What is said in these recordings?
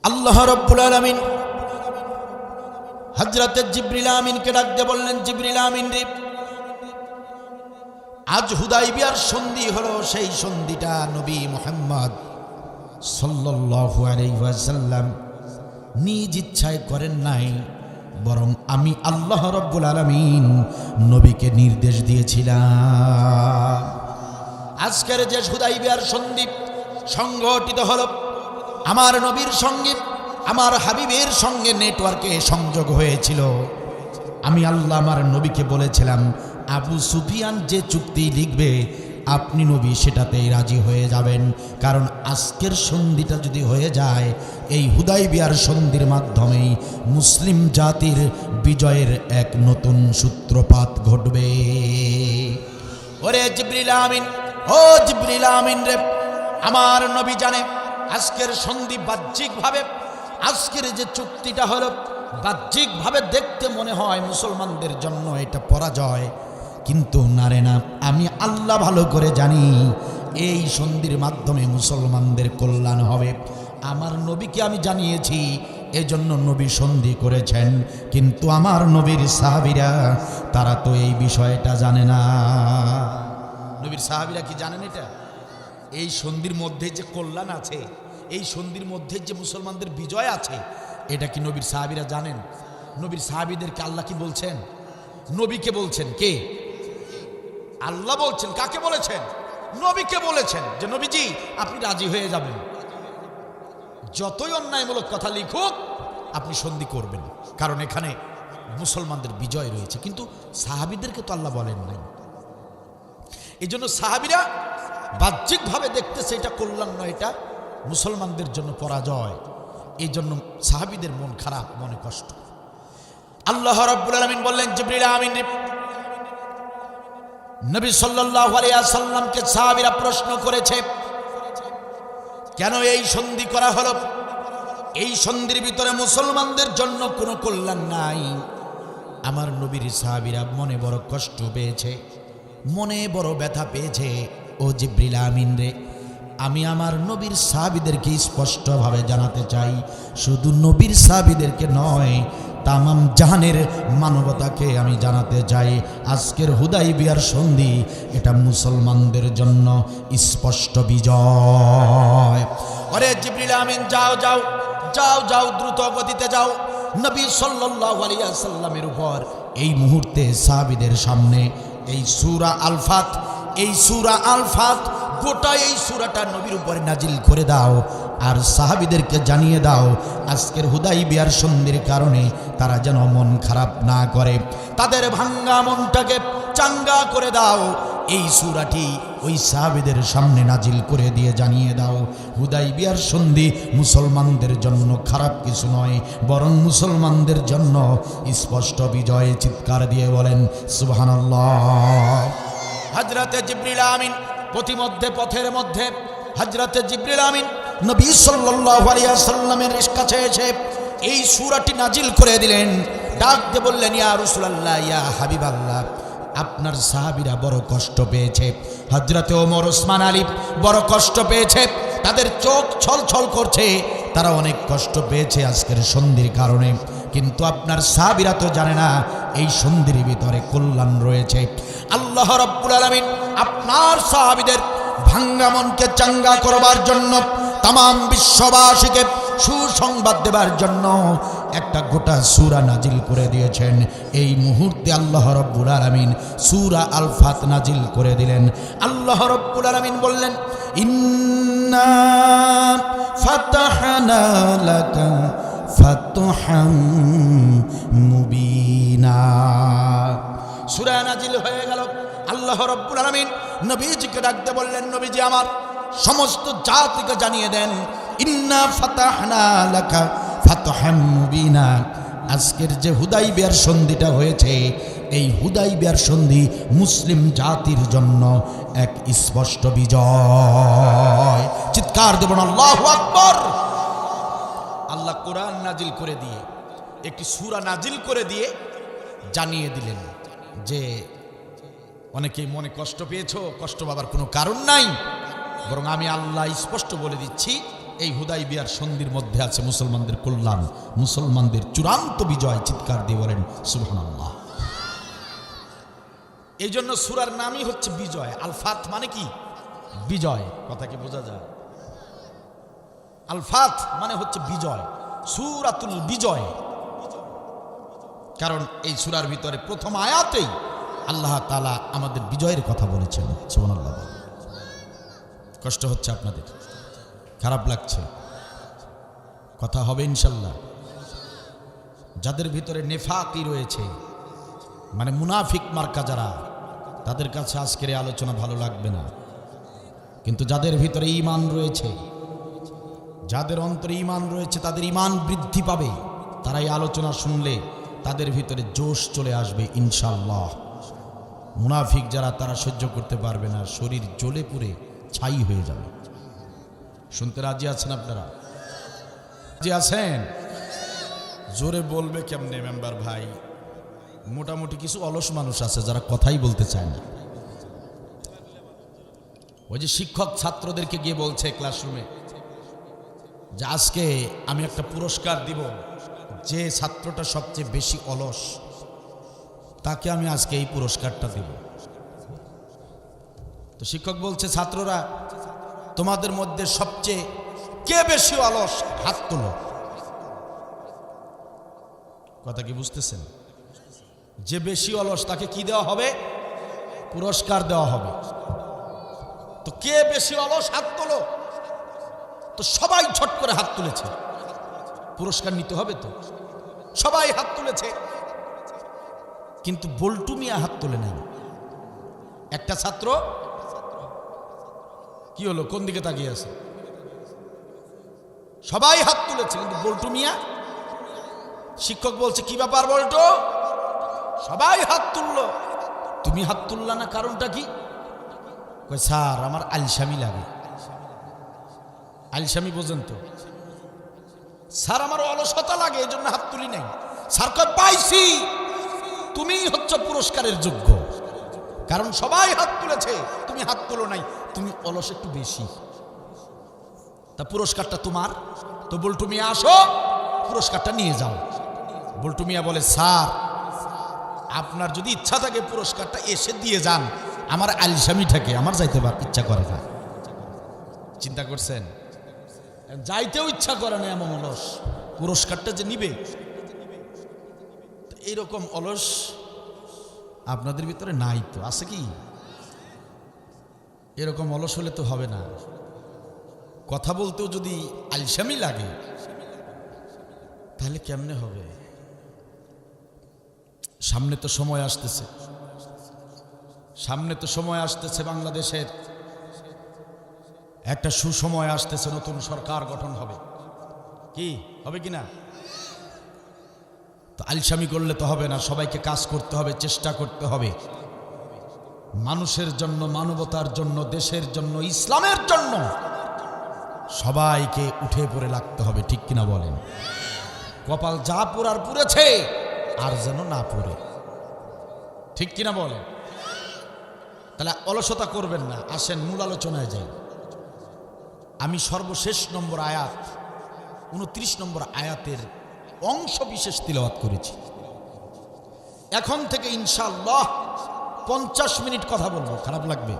আল্লাহ রাব্বুল আলামিন হযরত জিবরিল আমিনকে ডাক দিয়ে বললেন, জিবরিল আমিন রে, আজ হুদাইবিয়ার সন্ধি হলো, সেই সন্ধিটা নবী মুহাম্মদ সাল্লাল্লাহু আলাইহি ওয়াসাল্লাম নিজ ইচ্ছায় করেন নাই, বরং আমি আল্লাহ রাব্বুল আলামিন নবীকে নির্দেশ দিয়েছিলাম। আজকের যে হুদাইবিয়ার সন্ধি সংগঠিত হলো, আমার নবীর সঙ্গে আমার হাবিবের সঙ্গে নেটওয়ার্কে সংযোগ হয়েছিল। আমি আল্লাহ আমার নবীকে বলেছিলাম, আবু সুফিয়ান যে চুক্তি লিখবে আপনি নবী সেটাতেই রাজি হয়ে যাবেন, কারণ আজকের সন্ধিটা যদি হয়ে যায়, এই হুদাইবিয়ার সন্ধির মাধ্যমেই মুসলিম জাতির বিজয়ের এক নতুন সূত্রপাত ঘটবে। ওরে জিবরিল আমিন, ও জিবরিল আমিন রে, আমার নবী জানে আজকের সন্ধি বাহ্যিকভাবে, আজকের যে চুক্তিটা হলো বাহ্যিকভাবে দেখতে মনে হয় মুসলমানদের জন্য এটা পরাজয়, কিন্তু না রে না, আমি আল্লাহ ভালো করে জানি এই সন্ধির মাধ্যমে মুসলমানদের কল্যাণ হবে। আমার নবীকে আমি জানিয়েছি, এজন্য নবী সন্ধি করেছেন, কিন্তু আমার নবীর সাহাবীরা তারা তো এই বিষয়টা জানে না। নবীর সাহাবীরা কি জানেন এটা? এই সন্ধির মধ্যে যে কল্যাণ আছে, এই সন্ধির মধ্যে যে মুসলমানদের বিজয় আছে, এটা কি নবীর সাহাবীরা জানেন? নবীর সাহাবীদেরকে আল্লাহ কি বলছেন? নবীকে বলছেন। কে? আল্লাহ বলছেন। কাকে বলেছেন? নবীকে বলেছেন যে নবীজি আপনি রাজি হয়ে যাবেন, যতই অন্যায়মূলক কথা লিখুক আপনি সন্ধি করবেন, কারণ এখানে মুসলমানদের বিজয় রয়েছে। কিন্তু সাহাবীদেরকে তো আল্লাহ বলেন নাই। এই জন্য সাহাবীরা বাহ্যিকভাবে দেখতেছে এটা কল্যাণ নয়, এটা মুসলমানদের জন্য পরাজয়। এই জন্য সাহাবীদের মন খারাপ, মনে কষ্ট। আল্লাহ রাব্বুল আলামিন বললেন, জিবরিল আমিন নবী সাল্লাল্লাহু আলাইহি ওয়াসাল্লামকে সাহাবীরা প্রশ্ন করেছে, কেন এই সন্ধি করা হলো? এই সন্ধির ভিতরে মুসলমানদের জন্য কোনো কল্যাণ নাই। আমার নবীর সাহাবীরা মনে বড় কষ্ট পেয়েছে, মনে বড় ব্যথা পেয়েছে। ও জিবরিল আমিন রে, আমি আমার নবীর সাহাবীদেরকে স্পষ্টভাবে জানাতে চাই, শুধু নবীর সাহাবীদেরকে নয়, তামাম জাহানের মানবতাকে আমি জানাতে চাই, আজকের হুদাইবিয়ার সন্ধি এটা মুসলমানদের জন্য স্পষ্ট বিজয়। ওরে জিবরিল আমিন, যাও যাও যাও যাও, দ্রুত গতিতে যাও, নবী সাল্লাল্লাহু আলাইহি ওয়াসাল্লামের উপর এই মুহূর্তে সাহাবীদের সামনে এই সূরা আল ফাত, এই সূরা আল ফাত, গোটা এই সূরাটা নবীর উপরে নাজিল করে দাও, আর সাহাবীদেরকে জানিয়ে দাও আজকের হুদাইবিয়ার সন্ধির কারণে তারা যেন মন খারাপ না করে, তাদের ভাঙ্গা মনটাকে চাঙ্গা করে দাও। এই সূরাটি ওই সাহাবীদের সামনে নাজিল করে দিয়ে জানিয়ে দাও, হুদাইবিয়ার সন্ধি মুসলমানদের জন্য খারাপ কিছু নয়, বরং মুসলমানদের জন্য স্পষ্ট বিজয়। চিৎকার দিয়ে বলেন সুবহানাল্লাহ। হযরতে জিবরিল আমিন প্রতিমধ্যে পথের মধ্যে হযরতে জিবরিল আমিন নবী সাল্লাল্লাহু আলাইহি ওয়াসাল্লামের কাছে এসে এই সূরাটি নাজিল করে দিলেন। ডাক দিয়ে বললেন, ইয়া রাসূলুল্লাহ, ইয়া হাবিবাল্লাহ, আপনার সাহাবীরা বড় কষ্ট পেয়েছে, হযরতে ওমর, ওসমান, আলী বড় কষ্ট পেয়েছে, তাদের চোখ ছলছল করছে, তারা অনেক কষ্ট পেয়েছে আজকের সন্ধির কারণে, কিন্তু আপনার সাহাবীরা তো জানে না এই সন্ধির ভিতরে কল্যাণ রয়েছে। আল্লাহ রাব্বুল আলামিন আপনার সাহাবীদের ভাঙ্গা মনকে চাঙ্গা করবার জন্য, তামাম বিশ্ববাসীকে সুসংবাদ দেবার জন্য একটা গোটা সূরা নাজিল করে দিয়েছেন। এই মুহূর্তে আল্লাহ রাব্বুল আলামিন সূরা আল ফাত নাজিল করে দিলেন। আল্লাহ রাব্বুল আলামিন বললেন, ইন্না ফাতাহনা লাকা ফাতহাম মুবিনা। সূরা নাজিল হয়ে গেল। আল্লাহ রাব্বুল আলামিন নবীজিকে ডাকতে বললেন, নবীজি আমার সমস্ত জাতিকে জানিয়ে দেন, ইন্না ফাতাহনা লাকা ফাতহাম মুবিনা। আজকের যে হুদাইবিয়ার সন্ধিটা হয়েছে, এই হুদাইবিয়ার সন্ধি মুসলিম জাতির জন্য এক স্পষ্ট বিজয়। চিৎকার দেবেন আল্লাহু আকবার। আল্লাহ কোরআন নাজিল করে দিয়ে, একটি সূরা নাজিল করে দিয়ে জানিয়ে দিলেন যে অনেকেই মনে কষ্ট পেয়েছো, কষ্ট পাবার কোনো কারণ নাই, বরং আমি আল্লাহ স্পষ্ট বলে দিচ্ছি এই হুদাইবিয়ার সন্ধির মধ্যে আছে মুসলমানদের কল্যাণ, মুসলমানদের চূড়ান্ত বিজয়। চিৎকার দিয়ে বলেন সুবহানাল্লাহ। এই জন্য সূরার নামই হচ্ছে বিজয়। আল ফাত মানে কি? বিজয়। কথা কি বোঝা যায়? আল ফাত মানে হচ্ছে বিজয়, সূরাতুল বিজয়। কারণ এই সূরার ভিতরে প্রথম আয়াতেই আল্লাহ তাআলা আমাদের বিজয়ের কথা বলেছেন। সুবহানাল্লাহ। কষ্ট হচ্ছে আপনাদের, খারাপ লাগছে, কথা হবে ইনশাল্লাহ। যাদের ভিতরে নেফাকি রয়েছে, মানে মুনাফিক মার্কা যারা, তাদের কাছে আজকের এই আলোচনা ভালো লাগবে না। কিন্তু যাদের ভিতরে ঈমান রয়েছে, যাদের অন্তরে ঈমান রয়েছে, তাদের ঈমান বৃদ্ধি পাবে। তারা এই আলোচনা শুনলে তাদের ভিতরে জোশ চলে আসবে ইনশাআল্লাহ। মুনাফিক যারা, তারা সহ্য করতে পারবে না, শরীর জ্বলে পুড়ে ছাই হয়ে যাবে। শুনতে রাজি আছেন আপনারা? রাজি আছেন? জোরে বলবে কেমনে মেম্বার ভাই? মোটামুটি কিছু অলস মানুষ আছে যারা কথাই বলতে চায় না। ওই যে শিক্ষক ছাত্রদেরকে গিয়ে বলছে ক্লাসরুমে যে আজকে আমি একটা পুরস্কার দিব, যে ছাত্রটা সবচেয়ে বেশি অলস তাকে আমি আজকে এই পুরস্কারটা দেব। তো শিক্ষক বলছে, ছাত্ররা তোমাদের মধ্যে সবচেয়ে কে বেশি অলস? হাত তোলো। কথা কি বুঝতেছেন? যে বেশি অলস তাকে কি দেওয়া হবে? পুরস্কার দেওয়া হবে। তো কে বেশি অলস? হাত তোলো। তো সবাই ছট করে হাত তুলেছে, পুরস্কার নিতে হবে তো সবাই হাত তুলেছে। কিন্তু বল্টু মিয়া হাত তোলে নাই। একটা ছাত্র কি হলো, কোন দিকে তাকিয়ে আছে? সবাই হাত তুলেছে কিন্তু বল্টু মিয়া। শিক্ষক বলছে, কি ব্যাপার বল্টু? সবাই হাত তুললো, তুমি হাত তুললা না, কারণটা কি? কই স্যার আমার আলসামি লাগে। আলসামি বোঝেন তো? স্যার আমার অলসতা লাগে, এই জন্য হাত তুলি নাই। স্যার কয় পাইছি, তুমি হচ্ছে পুরস্কারের যোগ্য, কারণ সবাই হাত তুলেছে, তুমি হাত তুলো নাই, তুমি অলস একটু বেশি, তা পুরস্কারটা তোমার। তো বল্টু মিয়া আসো, পুরস্কারটা নিয়ে যাও। বল্টু মিয়া বলে, স্যার আপনার যদি ইচ্ছা থাকে পুরস্কারটা এসে দিয়ে যান, আমার আলসামিটাকে আমার যাইতে ইচ্ছা করে না। চিন্তা করছেন? যাইতেও ইচ্ছা করে না, এমন অলস, পুরস্কারটা যে নিবে। এইরকম অলস আপনাদের ভিতরে নাই তো? আছে কি? এরকম অলস হলে তো হবে না। কথা বলতেও যদি আলসামি লাগে তাহলে কেমনে হবে? সামনে তো সময় আসতেছে, সামনে তো সময় আসতেছে, বাংলাদেশের একটা সুসময় আসতেছে, নতুন সরকার গঠন হবে। কি হবে কিনা? তো আলসামি করলে তো হবে না, সবাইকে কাজ করতে হবে, চেষ্টা করতে হবে, মানুষের জন্য, মানবতার জন্য, দেশের জন্য, ইসলামের জন্য সবাইকে উঠে পড়ে লাগতে হবে। ঠিক কিনা বলেন? কপাল যা পোড়ার পুড়েছে, আর যেন না পড়ে। ঠিক কিনা বলেন? তাহলে অলসতা করবেন না। আসেন মূল আলোচনায় যাই। আমি সর্বশেষ নম্বর আয়াত, 29 নম্বর আয়াতের অংশ বিশেষ তিলাওয়াত করেছি। এখন থেকে ইনশাআল্লাহ 50 মিনিট কথা বলবো, খারাপ লাগবে?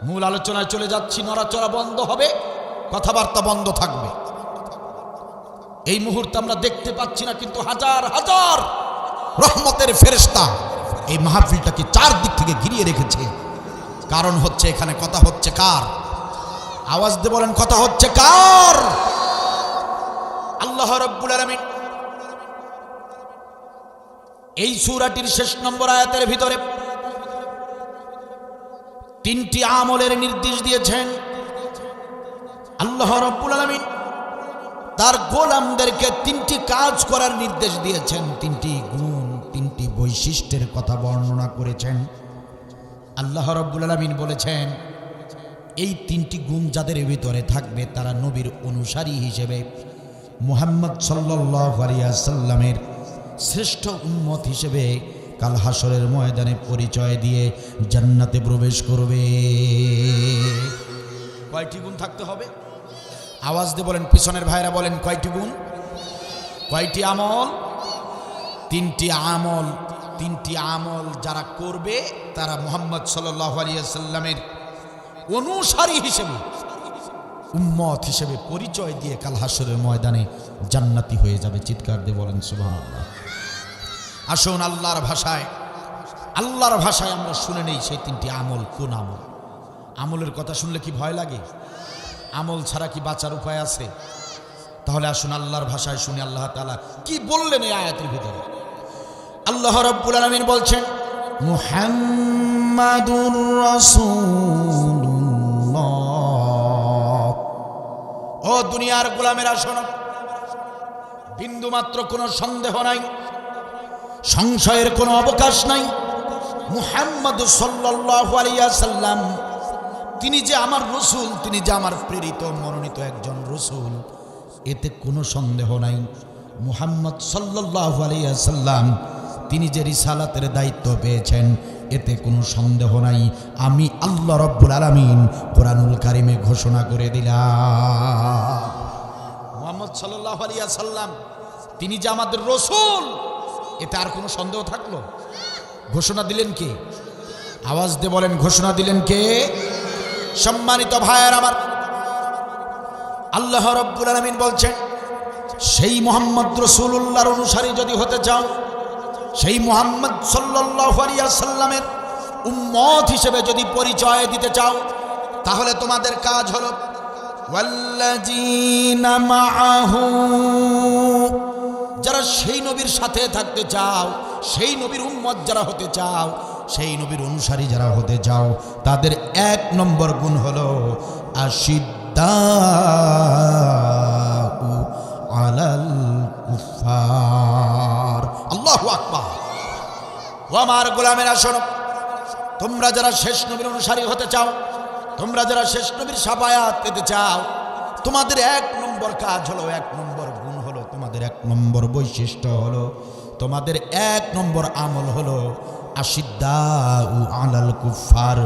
মূল আলোচনায় চলে যাচ্ছি। নড়াচড়া বন্ধ হবে, কথাবার্তা বন্ধ থাকবে। এই মুহূর্তে আমরা দেখতে পাচ্ছি না, কিন্তু হাজার হাজার রহমতের ফেরেশতা এই মাহফিলটাকে চারদিক থেকে ঘিরিয়ে রেখেছে। কারণ হচ্ছে এখানে কথা হচ্ছে কার? আওয়াজ দিয়ে বলেন, কথা হচ্ছে কার? আল্লাহ রাব্বুল আলামিন এই সূরাটির শেষ নম্বর আয়াতের ভিতরে 3টি আমলের নির্দেশ দিয়েছেন। আল্লাহ রাব্বুল আলামিন তার গোলামদেরকে 3টি কাজ করার নির্দেশ দিয়েছেন, 3টি গুণ, 3টি বৈশিষ্ট্যের কথা বর্ণনা করেছেন। আল্লাহ রাব্বুল আলামিন বলেছেন, এই 3টি গুণ যাদের ভিতরে থাকবে তারা নবীর অনুসারী হিসেবে মুহাম্মদ সাল্লাল্লাহু আলাইহি ওয়াসাল্লামের শ্রেষ্ঠ উম্মত হিসেবে কাল হাসরের ময়দানে পরিচয় দিয়ে জান্নাতে প্রবেশ করবে। কয়টি গুণ থাকতে হবে? আওয়াজ দিয়ে বলেন, পিছনের ভাইরা বলেন, কয়টি গুণ, কয়টি আমল? তিনটি আমল। তিনটি আমল যারা করবে তারা মুহাম্মদ সাল্লাল্লাহু আলাইহি ওয়াসাল্লামের অনুসারী হিসেবে, উম্মত হিসেবে পরিচয় দিয়ে কাল হাসরের ময়দানে জান্নাতি হয়ে যাবে। চিৎকার দিয়ে বলেন সুবহানাল্লাহ। আসুন আল্লাহর ভাষায় আমরা শুনে নেই সেই তিনটি আমল কোন আমল। আমলের কথা শুনলে কি ভয় লাগে? আমল ছাড়া কি বাঁচার উপায় আছে? তাহলে আসুন আল্লাহর ভাষায় শুনি আল্লাহ তাআলা কি বললেন এই আয়াতের ভিতরে। আল্লাহ রাব্বুল আলামিন বলছেন, মুহাম্মাদুর রাসূলুল্লাহ। ও দুনিয়ার গোলামেরা শোনো, বিন্দু মাত্র কোনো সন্দেহ নাই, সংশয়ের কোনো অবকাশ নাই। মুহাম্মদ সাল্লাল্লাহু আলাইহি ওয়াসাল্লাম তিনি যে আমার রাসূল, তিনি যে আমার প্রেরিত মনোনীত একজন রাসূল, এতে কোনো সন্দেহ নাই। মুহাম্মদ সাল্লাল্লাহু আলাইহি ওয়াসাল্লাম তিনি যে রিসালাতের দায়িত্ব পেয়েছেন, এতে কোনো সন্দেহ নাই। আমি আল্লাহ রাব্বুল আলামিন কোরআনুল কারীমে ঘোষণা করে দিলাম, মুহাম্মদ সাল্লাল্লাহু আলাইহি ওয়াসাল্লাম তিনি যে আমাদের রাসূল, এতে আর কোনো সন্দেহ থাকলো? ঘোষণা দিলেন কে? আওয়াজ দিয়ে বলেন, ঘোষণা দিলেন কে? সম্মানিত ভাইয়ের আমার, আল্লাহ রাব্বুল আলামিন বলছেন, সেই মুহাম্মদ রাসূলুল্লাহর অনুসারী যদি হতে চাও, সেই মুহাম্মদ সাল্লাল্লাহু আলাইহি ওয়াসাল্লামের উম্মত হিসেবে যদি পরিচয় দিতে চাও, তাহলে তোমাদের কাজ হলো ওয়াল্লাযীনা মাআহু, যারা সেই নবীর সাথে থাকতে চাও, সেই নবীর উম্মত যারা হতে চাও, সেই নবীর অনুসারী যারা হতে চাও, তাদের এক নম্বর গুণ হলো আশিদ্দাউ আলাল কুফার। আল্লাহু আকবার। ও আমার গোলামেরা শোনো, তোমরা যারা শেষ নবীর অনুসারী হতে চাও, তোমরা যারা শেষ নবীর শাফায়াত পেতে চাও, তোমাদের এক নম্বর কাজ হলো, এক নম্বর গুণ হলো, তোমাদের এক নম্বর বৈশিষ্ট্য হলো, তোমাদের এক নম্বর আমল হলো আশিদ্দাউ আলাল কুফার।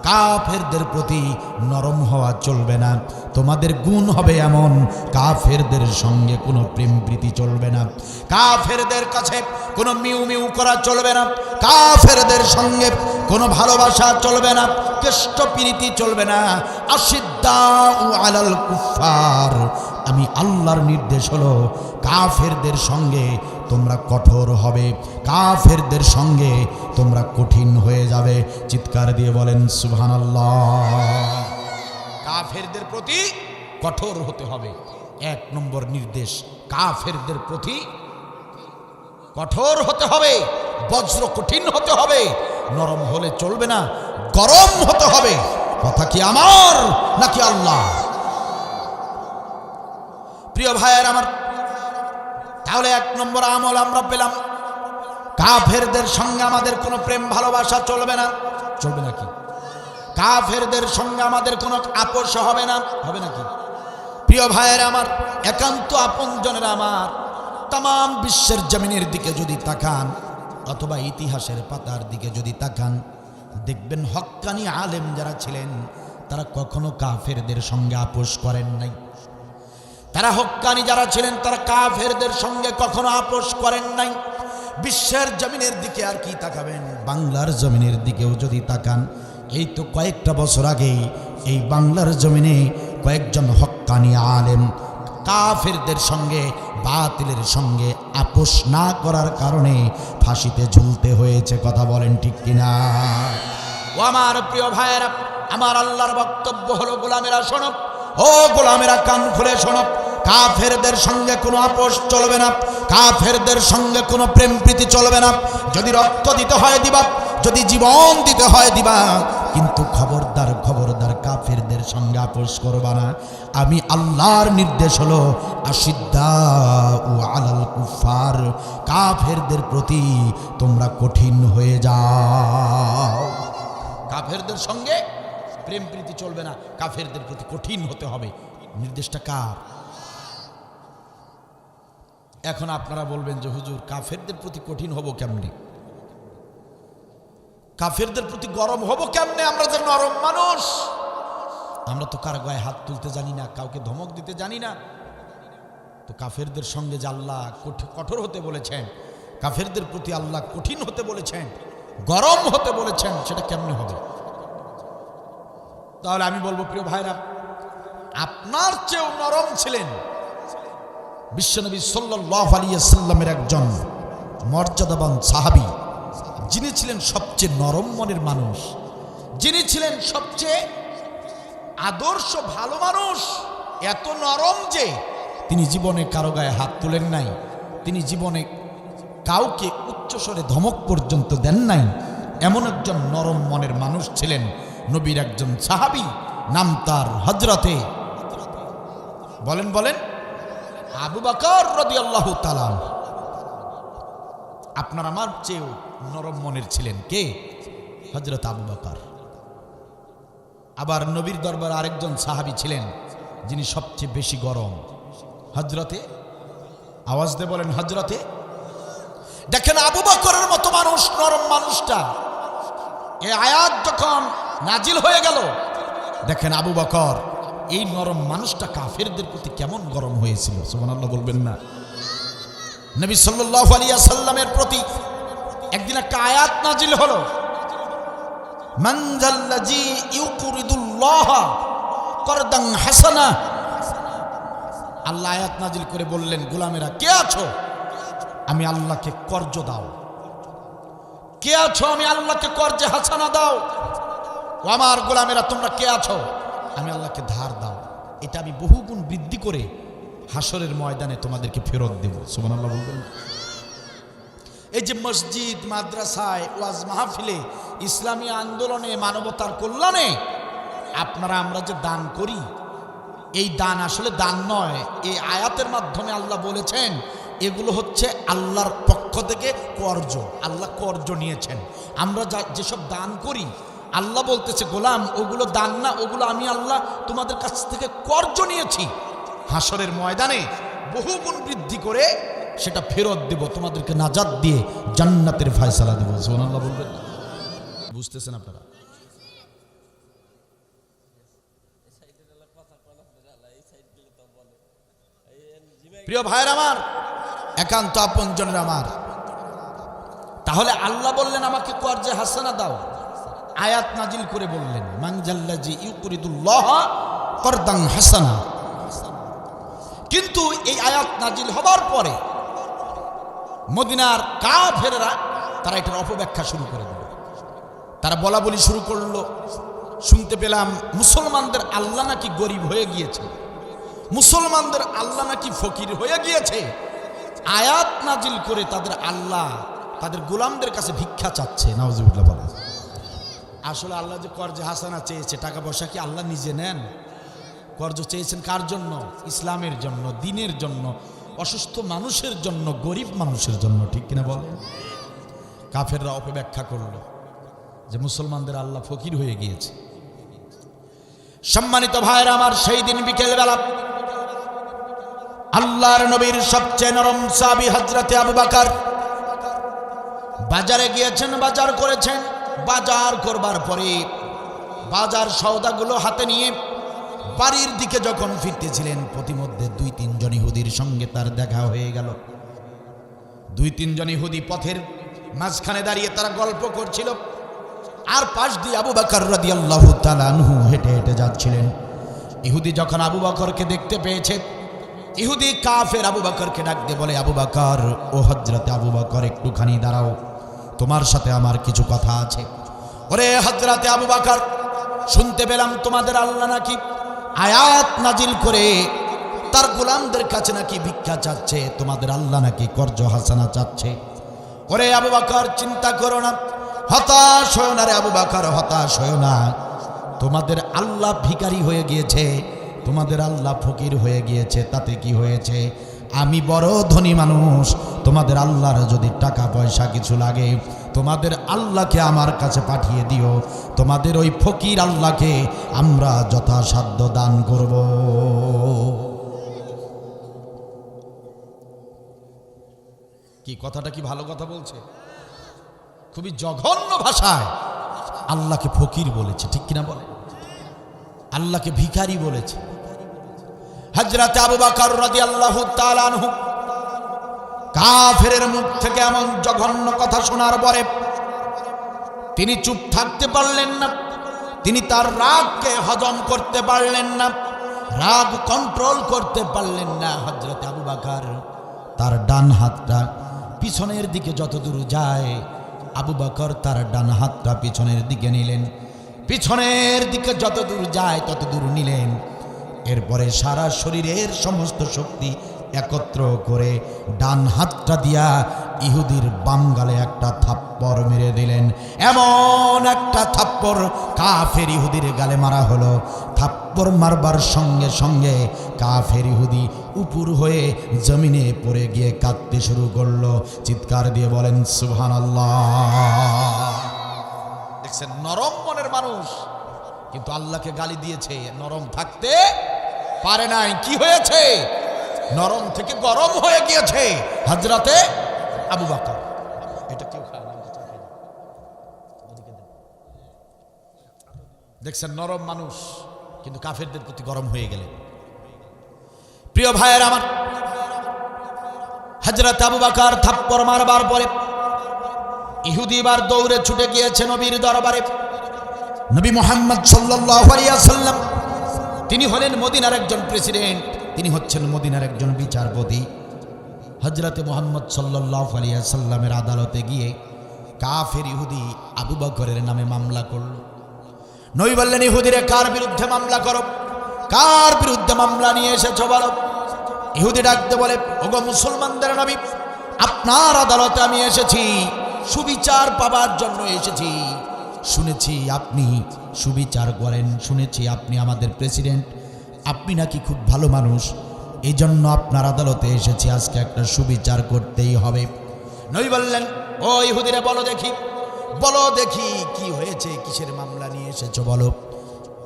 কাফেরদের প্রতি নরম হওয়া চলবে না। তোমাদের গুণ হবে এমন, কাফেরদের সঙ্গে কোনো প্রেম প্রীতি চলবে না, কাফেরদের কাছে কোনো মিউ মিউ করা চলবে না, কাফেরদের সঙ্গে কোনো ভালোবাসা চলবে না, কেষ্ট প্রীতি চলবে না। আশিদ্দাউ আলাল কুফার, আমি আল্লাহর নির্দেশ হলো কাফেরদের সঙ্গে তোমরা কঠোর হবে, কাফেরদের সঙ্গে তোমরা কঠিন হয়ে যাবে। চিৎকার দিয়ে বলেন সুবহানাল্লাহ। কাফেরদের প্রতি কঠোর হতে হবে, এক নম্বর নির্দেশ। কাফেরদের প্রতি কঠোর হতে হবে, বজ্র কঠিন হতে হবে, নরম হলে চলবে না, গরম হতে হবে। কথা কি আমার নাকি আল্লাহ? প্রিয় ভাইয়ের আমার, তাহলে এক নম্বর আমল আমরা পেলাম, কাফেরদের সঙ্গে আমাদের কোনো প্রেম ভালোবাসা চলবে না। চলবে নাকি? কাফেরদের সঙ্গে আমাদের কোনো আপোষ হবে না, হবে নাকি? প্রিয় ভাইয়ের আমার, একান্ত আপনজনের আমার, তাম বিশ্বের জমিনের দিকে যদি তাকান, অথবা ইতিহাসের পাতার দিকে যদি তাকান, দেখবেন হক্কানি আলেম যারা ছিলেন, তারা কখনো কাফেরদের সঙ্গে আপোষ করেন নাই। তারা হক্কানি যারা ছিলেন, তারা কাফেরদের সঙ্গে কখনো আপোষ করেন নাই। বিশ্বের জমিনের দিকে আর কি তাকাবেন, বাংলার জমিনের দিকেও যদি তাকান, এই তো কয়েকটা বছর আগেই এই বাংলার জমিনে কয়েকজন হক্কানি আলেম কাফেরদের সঙ্গে, বাতিলের সঙ্গে আপোষ না করার কারণে ফাঁসিতে ঝুলতে হয়েছে। কথা বলেন ঠিক কিনা? ও আমার প্রিয় ভাইয়েরা, আমার আল্লাহর বক্তব্য হলো, গোলামেরা শোনো, ও গোলামেরা কান খুলে শোনো, কাফেরদের সঙ্গে কোনো আপোষ চলবে না, কাফেরদের সঙ্গে কোনো প্রেম প্রীতি চলবে না। যদি রক্ত দিতে হয় দিবা, যদি জীবন দিতে হয় দিবা, কিন্তু খবরদার খবরদার কাফেরদের সঙ্গে আপোষ করবা না। আমি আল্লাহর নির্দেশ হলো আশিদ্দাউ আলাল কুফার, কাফেরদের প্রতি তোমরা কঠিন হয়ে যাও। কাফেরদের সঙ্গে প্রেম প্রীতি চলবে না, কাফেরদের প্রতি কঠিন হতে হবে। নির্দেশটা কার? এখন আপনারা বলবেন যে হুজুর, কাফেরদের প্রতি কঠিন হব কেমনে, কাফেরদের প্রতি গরম হব কেমনে? আমরা যে নরম মানুষ, আমরা তো কার গায়ে হাত তুলতে জানি না, কাউকে ধমক দিতে জানি না। তো কাফেরদের সঙ্গে যে আল্লাহ কঠোর হতে বলেছেন, কাফেরদের প্রতি আল্লাহ কঠিন হতে বলেছেন, গরম হতে বলেছেন, সেটা কেমনে হবে? তাহলে আমি বলবো প্রিয় ভাইরা, আপনার চেয়েও নরম ছিলেন বিশ্বনবী সাল্লাল্লাহু আলাইহি ওয়াসাল্লামের একজন মর্যাদাবান সাহাবী, যিনি ছিলেন সবচেয়ে নরম মনের মানুষ, যিনি ছিলেন সবচেয়ে আদর্শ ভালো মানুষ। এত নরম যে তিনি জীবনে কারো গায়ে হাত তোলেন নাই, তিনি জীবনে কাউকে উচ্চস্বরে ধমক পর্যন্ত দেন নাই। এমন একজন নরম মনের মানুষ ছিলেন নবীর একজন সাহাবী, নাম তার হযরতে বলেন আবু বকর রাদিয়াল্লাহু তাআলা। আপনার আমার চেয়েও নরম মনের ছিলেন কে? হযরত আবু বকর। আবার নবীর দরবারে আরেকজন সাহাবী ছিলেন যিনি সবচেয়ে বেশি গরম, হযরতে, আওয়াজ দিয়ে বলেন হযরতে। দেখেন আবু বকরের মতো মানুষ, নরম মানুষটা, এই আয়াত যখন নাজিল হয়ে গেল, দেখেন আবু বকর এই নরম মানুষটা কাফেরদের প্রতি কেমন গরম হয়েছিল। সুবহানাল্লাহ বলবেন না? নবী সাল্লাল্লাহু আলাইহি ওয়াসাল্লামের প্রতি একদিন একটা আয়াত নাজিল হলো, মান যাল্লাযী ইউকরিদুল্লাহ করদান হাসানা। আল্লাহ আয়াত নাজিল করে বললেন, গোলামেরা কে আছো, আমি আল্লাহকে কর্জ দাও। কে আছো, আমি আল্লাহকে কর্জে হাসানা দাও। ও আমার গোলামেরা তোমরা কে আছো, আমি আল্লাহকে ধার দাও। এটা আমি বহুগুণ বৃদ্ধি করে হাসরের ময়দানে তোমাদেরকে ফেরত দেব। সুবহানাল্লাহ বলবেন? এই যে মসজিদ, মাদ্রাসায়, ওয়াজ মাহফিলে, ইসলামী আন্দোলনে, মানবতার কল্যাণে আপনারা আমরা যে দান করি, এই দান আসলে দান নয়। এই আয়াতের মাধ্যমে আল্লাহ বলেছেন এগুলো হচ্ছে আল্লাহর পক্ষ থেকে কর্জ। আল্লাহ কর্জ নিয়েছেন। আমরা যেসব দান করি, আল্লাহ বলতেছে গোলাম ওগুলো দান না, ওগুলো আমি আল্লাহ তোমাদের কাছ থেকে কর্জ নিয়েছি। হাসরের ময়দানে বহুগুণ বৃদ্ধি করে সেটা ফেরত দেব, তোমাদেরকে নাজাত দিয়ে জান্নাতের ফয়সালা দেব। সুবহানাল্লাহ বলবেন? বুঝতেছেন আপনারা? প্রিয় ভাইয়ের আমার, একান্ত আপনজনের আমার, তাহলে আল্লাহ বললেন আমাকে কর্জে হাসানা দাও, আয়াত নাজিল করে বললেন মান যাল্লাযী ইউকরিদুল্লাহ করদান হাসানা। কিন্তু এই আয়াত নাজিল হবার পরে মদিনার কাফেররা তারা এটার অপব্যাখ্যা শুরু করে দিল। তারা বলা বলি শুরু করলো, শুনতে পেলাম মুসলমানদের আল্লাহ নাকি গরিব হয়ে গিয়েছে, মুসলমানদের আল্লাহ নাকি ফকির হয়ে গিয়েছে। আয়াত নাজিল করে তাদের আল্লাহ তাদের গোলামদের কাছে ভিক্ষা চাচ্ছে। নাউজুবিল্লাহ বলে। আসলে আল্লাহ যে কর্জে হাসানা চেয়েছে, টাকা পয়সা কি আল্লাহ নিজে নেন? কর্জ চেয়েছেন কার জন্য? ইসলামের জন্য, দ্বীনের জন্য, অসুস্থ মানুষের জন্য, গরিব মানুষের জন্য। ঠিক কিনা বলেন? কাফেররা অপব্যাখ্যা করলো যে মুসলমানদের আল্লাহ ফকির হয়ে গিয়েছে। সম্মানিত ভাইরা আমার, সেই দিন বিকেলবেলা আল্লাহর নবীর সবচেয়ে নরম সাহাবী হযরতে আবু বকর বাজারে গিয়েছেন, বাজার করেছেন। বাজার করবার পরে বাজার সওদাগুলো হাতে নিয়ে বাড়ির দিকে যখন ফিরতেছিলেন, প্রতিমধ্যে 2-3 জন ইহুদির সঙ্গে তার দেখা হয়ে গেল। 2-3 জন ইহুদি পথের মাঝখানে দাঁড়িয়ে তারা গল্প করছিল, আর পাশ দিয়ে আবু বকর রাদিয়াল্লাহু তাআলা আনহু হেঁটে হেঁটে যাচ্ছিলেন। ইহুদি যখন আবু বকরকে দেখতে পেয়েছে, ইহুদি কাফের আবু বকরকে ডাক দিয়ে বলে, আবু বকর, ও হযরতে আবু বকর, একটুখানি দাঁড়াও, তোমার সাথে আমার কিছু কথা আছে। ওরে হযরতে আবু বকর, শুনতে পেলাম তোমাদের আল্লাহ নাকি আয়াত নাজিল করে তার গোলামদের কাছে নাকি ভিক্ষা চাচ্ছে, তোমাদের আল্লাহ নাকি কর্জ হাসানা চাচ্ছে। ওরে আবু বকর, চিন্তা করো না, হতাশ হও না রে আবু বকর, হতাশ হও না। তোমাদের আল্লাহ ভিখারি হয়ে গিয়েছে, তোমাদের আল্লাহ ফকির হয়ে গিয়েছে, তাতে কি হয়েছে? আমি বড় ধনী মানুষ, তোমাদের আল্লাহর যদি টাকা পয়সা কিছু লাগে, তোমাদের আল্লাহকে আমার কাছে পাঠিয়ে দিও, তোমাদের ওই ফকির আল্লাহকে আমরা যথাসাধ্য দান করব। কি কথাটা কি ভালো কথা বলছে? খুবই জঘন্য ভাষায় আল্লাহকে ফকির বলেছে। ঠিক কিনা বলে? আল্লাহকে ভিখারি বলেছে। হযরত আবু বকর রাদিয়াল্লাহু তাআলা আনহু কাফেরের মুখ থেকে এমন জঘন্য কথা শোনার পরে তিনি চুপ থাকতে পারলেন না। তিনি তার রাগকে হজম করতে পারলেন না, রাগ কন্ট্রোল করতে পারলেন না। হযরত আবু বকর তার ডান হাতটা পিছনের দিকে যতদূর যায়, আবু বকর তার ডান হাতটা পিছনের দিকে নিলেন। পিছনের দিকে যতদূর যায় ততদূর নিলেন। এরপরে সারা শরীরের সমস্ত শক্তি একত্র করে ডান হাতটা দিয়া ইহুদির বাম গালে একটা থাপ্পড় মেরে দিলেন। এমন একটা থাপ্পড় কাফের ইহুদির গালে মারা হলো। থাপ্পড় মারবার সঙ্গে সঙ্গে কাফের ইহুদি উপর হয়ে জমিনে পড়ে গিয়ে কাঁদতে শুরু করলো। চিৎকার দিয়ে বলেন সুবহানাল্লাহ। দেখছেন, নরম মনের মানুষ কিন্তু আল্লাহকে গালি দিয়েছে, নরম থাকতে পারে নাই। কি হয়েছে? নরম থেকে গরম হয়ে গিয়েছে হযরতে আবু বকর। এটা কেউ খায় না। দেখছেন, নরম মানুষ কিন্তু কাফেরদের প্রতি গরম হয়ে গেলেন। প্রিয় ভাইয়ের আমার, হযরত আবু বকর থাপ্পড় মারবার পরে ইহুদি এবার দৌড়ে ছুটে গিয়েছে নবীর দরবারে। নবী মুহাম্মদ সাল্লাল্লাহু আলাইহি ওয়াসাল্লাম তিনি হলেন মদিনার একজন প্রেসিডেন্ট, তিনি হচ্ছেন মদিনার একজন বিচারপতি। হযরতে মুহাম্মদ সাল্লাল্লাহু আলাইহি ওয়াসাল্লামের আদালতে গিয়ে কাফের ইহুদি আবু বকরের নামে মামলা করল। নবী বললেন, ইহুদিরে কার বিরুদ্ধে মামলা করো? কার বিরুদ্ধে মামলা নিয়ে এসেছো বলো? ইহুদি ডাকতে বলে, ওগো মুসলমানদের নবী, আপনার আদালতে আমি এসেছি, সুবিচার পাবার জন্য এসেছি। শুনেছি আপনি সুবিচার করেন, শুনেছি আপনি আমাদের প্রেসিডেন্ট, আপনি নাকি খুব ভালো মানুষ, এই জন্য আপনার আদালতে এসেছি, আজকে একটা সুবিচার করতেই হবে। নবী বললেন, ও ইহুদিরা বলো দেখি, বলো দেখি কি হয়েছে, কিসের মামলা নিয়ে এসেছো বলো।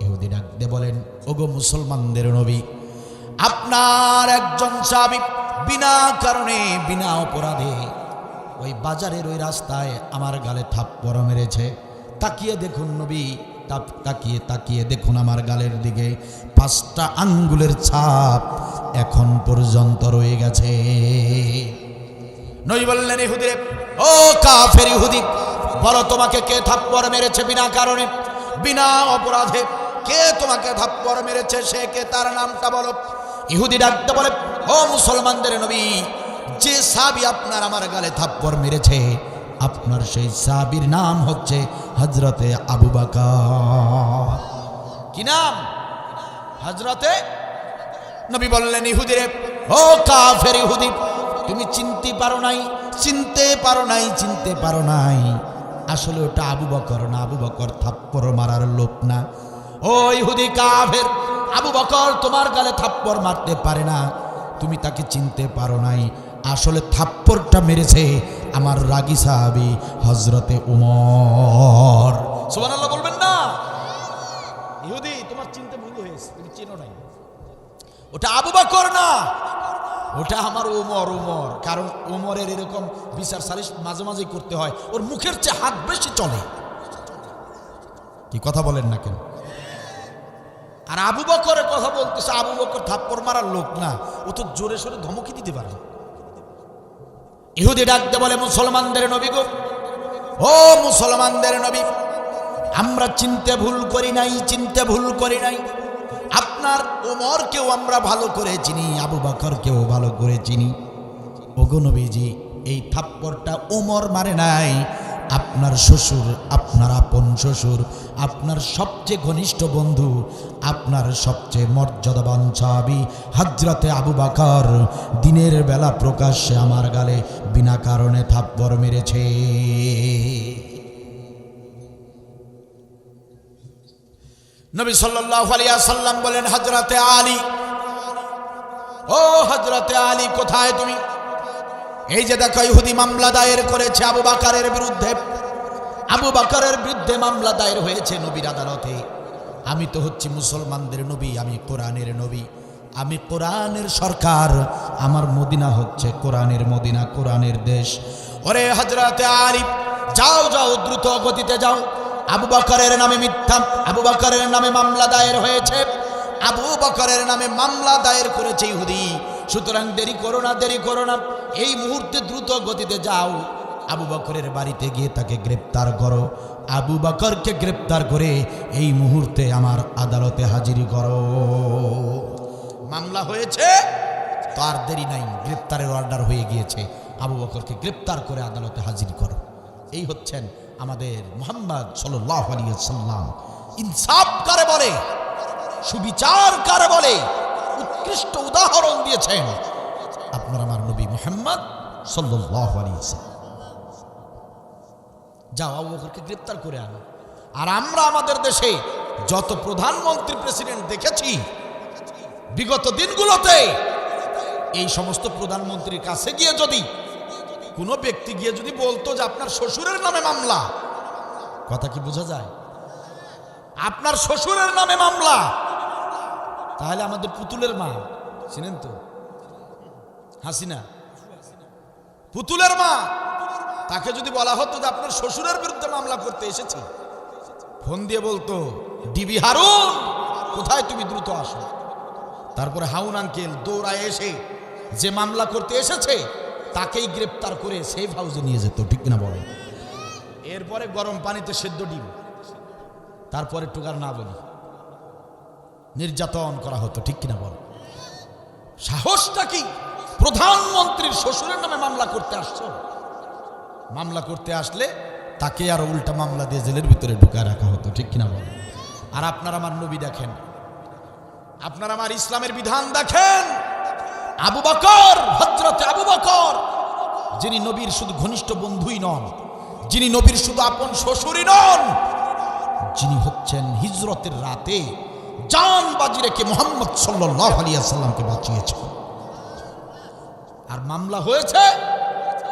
ইহুদি ডাকতে বলেন, ওগো মুসলমানদের নবী, আপনার একজন সাহাবী বিনা কারণে বিনা অপরাধে ওই বাজারের ওই রাস্তায় আমার গালে থাপ্পড় মেরেছে। তাকিয়ে দেখুন নবী, তাকিয়ে তাকিয়ে দেখুন আমার গালের দিকে 5টা আঙ্গুলের ছাপ এখন পর্যন্ত রয়ে গেছে। নবী বললেন, ইহুদিরে, ও কাফের ইহুদি, বলো তোমাকে কে থাপ্পড় মেরেছে বিনা কারণে বিনা অপরাধে? কে তোমাকে থাপ্পড় মেরেছে, সে কে, তার নামটা বলো। ইহুদি ডাকতে বলে, ও মুসলমানদের নবী, যে সাহাবী আপনার আমার গালে থাপ্পড় মেরেছে, আপনার সেই সাহাবীর নাম হচ্ছে হযরতে আবু বকর। কি নাম? হযরতে। নবী বললেন, ইহুদিরে, ও কাফের ইহুদি, তুমি চিনতে পারো নাই, চিনতে পারো নাই, চিনতে পারো নাই, আসলে ওটা আবু বকর না, আবু বকর থাপ্পড় মারার লোক না। ও ইহুদি কাফের, আবু বকর তোমার গালে থাপ্পড় মারতে পারে না, তুমি তাকে চিনতে পারো নাই, আসলে থাপ্পড়টা মেরেছে আমার রাগী সাহাবী হযরতে উমর। সুবহানাল্লাহ বলবেন না? ইহুদি, তোমার চিনতে ভুল হয়েছে, তুমি চিনো নাই, ওটা আবু বকর না, ওটা আমার উমর। উমর, কারণ উমরের এরকম বিচার সালিশ মাঝে মাঝে করতে হয়, ওর মুখের চেয়ে হাত বেশি চলে। কি কথা বলেন না কেন? আর আবু বকরের কথা বলতেছে, আবু বকর থাপ্পড় মারার লোক না, ও তো জোরে সোরে ধমকি দিতে পারে। ইহুদি ডাকতে বলে, মুসলমানদের নবী গো, ও মুসলমানদের নবী, আমরা চিনতে ভুল করি নাই, চিনতে ভুল করি নাই, আপনার ওমরকেও আমরা ভালো করে চিনি, আবু বকরকেও ভালো করে চিনি। ওগো নবীজি, এই থাপ্পড়টা ওমর মারে নাই, আপনার শ্বশুর, আপনার আপন শ্বশুর, আপনার সবচেয়ে ঘনিষ্ঠ বন্ধু, আপনার সবচেয়ে মর্যাদাবান সাহাবী হযরতে আবু বকর দিনের বেলা প্রকাশ্যে আমার গালে বিনা কারণে থাপ্পড় মেরেছে। নবী সাল্লাল্লাহু আলাইহি ওয়াসাল্লাম বলেন, হযরতে আলী, ও হযরতে আলী, কোথায় তুমি? এই যে দেখো, ইহুদি মামলা দায়ের করেছে আবু বকরের বিরুদ্ধে, আবু বকরের বিরুদ্ধে মামলা দায়ের হয়েছে নবীর আদালতে। আমি তো হচ্ছি মুসলমানদের নবী, আমি কোরআনের নবী, আমি কোরআনের সরকার, আমার মদিনা হচ্ছে কোরআনের মদিনা, কোরআনের দেশ। ওরে হযরতে আলী, যাও যাও, দ্রুত গতিতে যাও, আবু বকরের নামে মিথ্যা, আবু বকরের নামে মামলা দায়ের হয়েছে, আবু বকরের নামে মামলা দায়ের করেছে ইহুদি। সুতরাং দেরি করো না, দেরি করো না, এই মুহূর্তে দ্রুত গতিতে যাও, আবু বকরের বাড়িতে গিয়ে তাকে গ্রেপ্তার করো, আবু বকরকে গ্রেপ্তার করে এই মুহূর্তে আমার আদালতে হাজিরি করো। মামলা হয়েছে তো আর দেরি নাই, গ্রেপ্তারের অর্ডার হয়ে গিয়েছে, আবু বকরকে গ্রেপ্তার করে আদালতে হাজির করো। এই হচ্ছেন আমাদের মুহাম্মদ সাল্লাল্লাহু আলাইহি ওয়াসাল্লাম। ইনসাফ কারে বলে, সুবিচার কারে বলে, উৎকৃষ্ট উদাহরণ দিয়েছেন আপনার আমার নবী মুহাম্মদ সাল্লাল্লাহু আলাইহি ওয়াসাল্লাম। যাও আবু বকরকে গ্রেপ্তার করে আনো। আর আমরা আমাদের দেশে যত প্রধানমন্ত্রী প্রেসিডেন্ট দেখেছি বিগত দিনগুলোতে, এই সমস্ত প্রধানমন্ত্রীর কাছে গিয়ে যদি কোনো ব্যক্তি গিয়ে যদি বলতো যে আপনার শ্বশুরের নামে মামলা, কথা কি বোঝা যায়? আপনার শ্বশুরের নামে মামলা, তাহলে আমাদের পুতুলের মা চিনেন তো, হাসিনা, পুতুলের মা, তাকে যদি বলা হতো যে আপনার শ্বশুরের বিরুদ্ধে মামলা করতে এসেছি, ফোন দিয়ে বলতো ডিবি হারুন কোথায়, তুমি দ্রুত আসো। তারপরে হাউন আঙ্কেল দৌড়ায় এসে যে মামলা করতে এসেছে তাকেই গ্রেপ্তার করে সেফ হাউসে নিয়ে যেত, ঠিক কিনা বলে? এরপরে গরম পানিতে সেদ্ধ ডিম, তারপরে টুকার না বলি নির্যাতন করা হতো, ঠিক কিনা বল? সাহসটা কি? প্রধানমন্ত্রীর শ্বশুরের নামে মামলা করতে আসছো, মামলা করতে আসলে তাকে আর উল্টা মামলা দিয়ে জেলের ভিতরে ঢুকায় রাখা হতো, ঠিক কিনা বল? আর আপনার আমার নবী দেখেন, আপনার আমার ইসলামের বিধান দেখেন, আবু বকর, হযরতে আবু বকর, যিনি নবীর শুধু ঘনিষ্ঠ বন্ধুই নন, যিনি নবীর শুধু আপন শ্বশুরই নন, যিনি হচ্ছেন হিজরতের রাতে জান বাজি রেখে মুহাম্মদ সাল্লাল্লাহু আলাইহি ওয়াসাল্লামকে বাঁচিয়েছেন। আর মামলা হয়েছে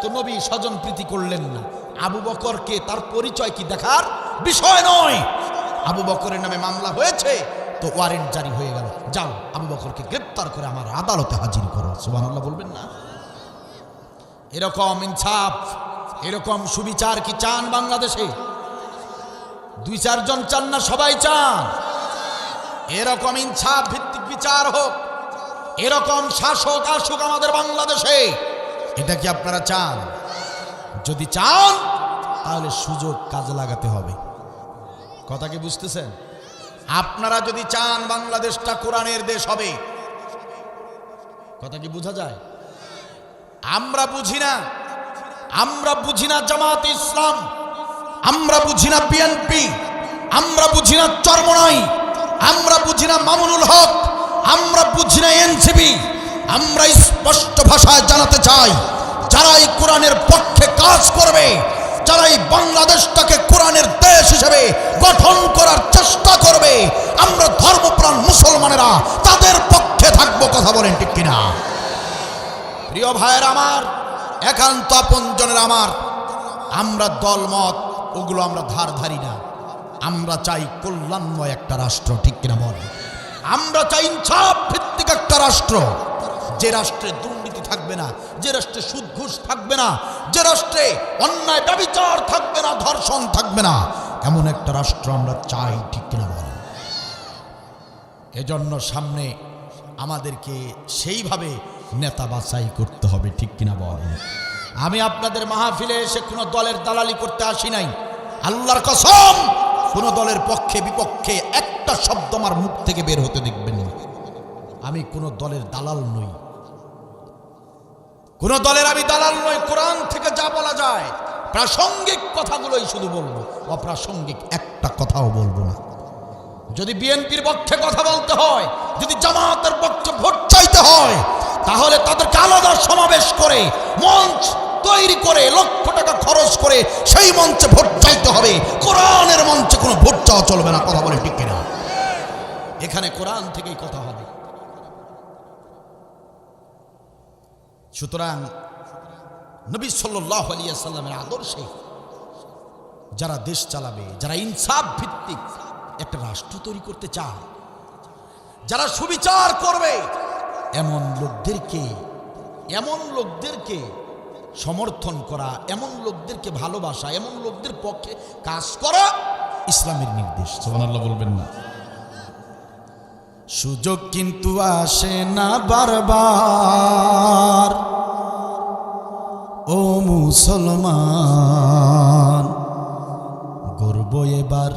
তো নবী স্বজন প্রীতি করলেন না। আবু বকরকে তার পরিচয় কি দেখার বিষয় নয়, আবু বকরের নামে মামলা হয়েছে তো ওয়ারেন্ট জারি হয়ে গেল, যাও আবু বকরকে গ্রেপ্তার করে আমার আদালতে হাজির করো। সুবহানাল্লাহ বলবেন না? এরকম ইনসাফ, এরকম সুবিচার কি চান বাংলাদেশে? 2-4 জন চান না, সবাই চান এরকম ইনসাফ ভিত্তিক বিচার হোক, এরকম শাসক আসুক আমাদের বাংলাদেশে? এটা কি আপনারা চান? যদি চান তাহলে সুযোগ কাজে লাগাতে হবে। কথা কি বুঝতেছেন? আপনারা যদি চান বাংলাদেশটা কোরআনের দেশ হবে, কথা কি বোঝা যায়? আমরা বুঝি না, আমরা বুঝি না জামাত ইসলাম, আমরা বুঝি না বিএনপি, আমরা বুঝি না চরমনাই, আমরা বুঝি না মামুনুল হক, আমরা বুঝি না এনসিপি। আমরা স্পষ্ট ভাষায় জানাতে চাই, যারা এই কোরআনের পক্ষে কাজ করবে, যারা এই বাংলাদেশটাকে কোরআনের দেশ হিসেবে গঠন করার চেষ্টা করবে, আমরা ধর্মপ্রাণ মুসলমানেরা তাদের পক্ষে থাকবো। কথা বলেন ঠিক কিনা? প্রিয় ভাইয়ের আমার, একান্ত আপনজনের আমার, আমরা দলমত ওগুলো আমরা ধার ধারি না। আমরা চাই কল্যাণময় একটা রাষ্ট্র, ঠিক কিনা বলেন? আমরা চাই ইনসাফ ভিত্তিক একটা রাষ্ট্র, যে রাষ্ট্রে দুর্নীতি থাকবে না, যে রাষ্ট্রে সুদ ঘুষ থাকবে না, যে রাষ্ট্রে অন্যায় ব্যভিচার থাকবে না, ধর্ষণ থাকবে না, এমন একটা রাষ্ট্র আমরা চাই, ঠিক কিনা বলেন? এজন্য সামনে আমাদেরকে সেইভাবে নেতা বাছাই করতে হবে, ঠিক কিনা বলেন? আমি আপনাদের মাহফিলে এসে কোনো দলের দালালি করতে আসি নাই। আল্লাহর কসম, কোন দলের পক্ষে বিপক্ষে একটা শব্দ আমার মুখ থেকে বের হতে দেখবেন না। আমি কোন দলের দালাল নই, কোন দলের আমি দালাল নই। কোরআন থেকে যা বলা যায় প্রাসঙ্গিক কথাগুলোই শুধু বলবো, অপ্রাসঙ্গিক একটা কথাও বলবো না। যদি বিএনপির পক্ষে কথা বলতে হয়, যদি জামাতের পক্ষে ভোট চাইতে হয়, তাহলে তাদেরকে আলাদা সমাবেশ করে, মঞ্চ তৈরি করে, লক্ষ টাকা খরচ করে সেই মঞ্চে ভোট চাইতে হবে। কোরআনের মঞ্চে কোনো ভোট চাওয়া চলবে না। কথা বলে ঠিক কিনা? এখানে কোরআন থেকেই কথা হবে। সুতরাং নবী সাল্লাল্লাহু আলাইহি ওয়াসাল্লামের আদর্শে যারা দেশ চালাবে, যারা ইনসাফ ভিত্তিক একটা রাষ্ট্র তৈরি করতে চায়, যারা সুবিচার করবে, এমন লোকদেরকে সমর্থন করা, এমন লোকদেরকে ভালোবাসা, এমন লোকদের পক্ষে কাজ করা, ইসলামের নির্দেশ। সুবহানাল্লাহ বলবেন না? সুযোগ কিন্তু আসে না বারবার, ও মুসলমান, গর্ব এবার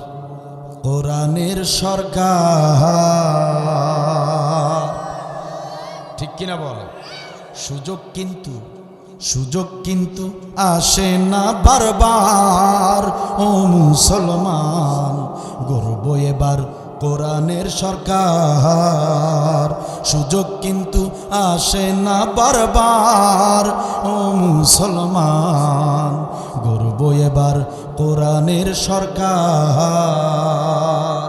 কোরআনের সরকার। ঠিক কিনা বলে? সুযোগ কিন্তু আসে না বারবার, ও মুসলমান, গর্ব এবার কোরআনের সরকার। সুযোগ কিন্তু আসে না বারবার, ও মুসলমান, গর্ব এবার কোরআনের সরকার।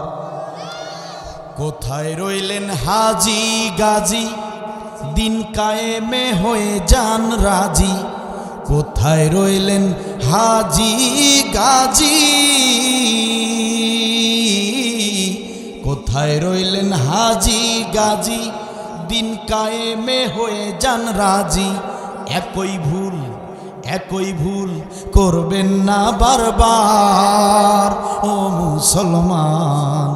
কোথায় রইলেন হাজি গাজী, দিন কায়েমে হয়ে যান রাজি। কোথায় রইলেন হাজি গাজী, কোথায় রইলেন হাজি গাজী, দিন কায়েমে হয়ে যান রাজি। একই ভুল করবেন না বারবার, ও মুসলমান,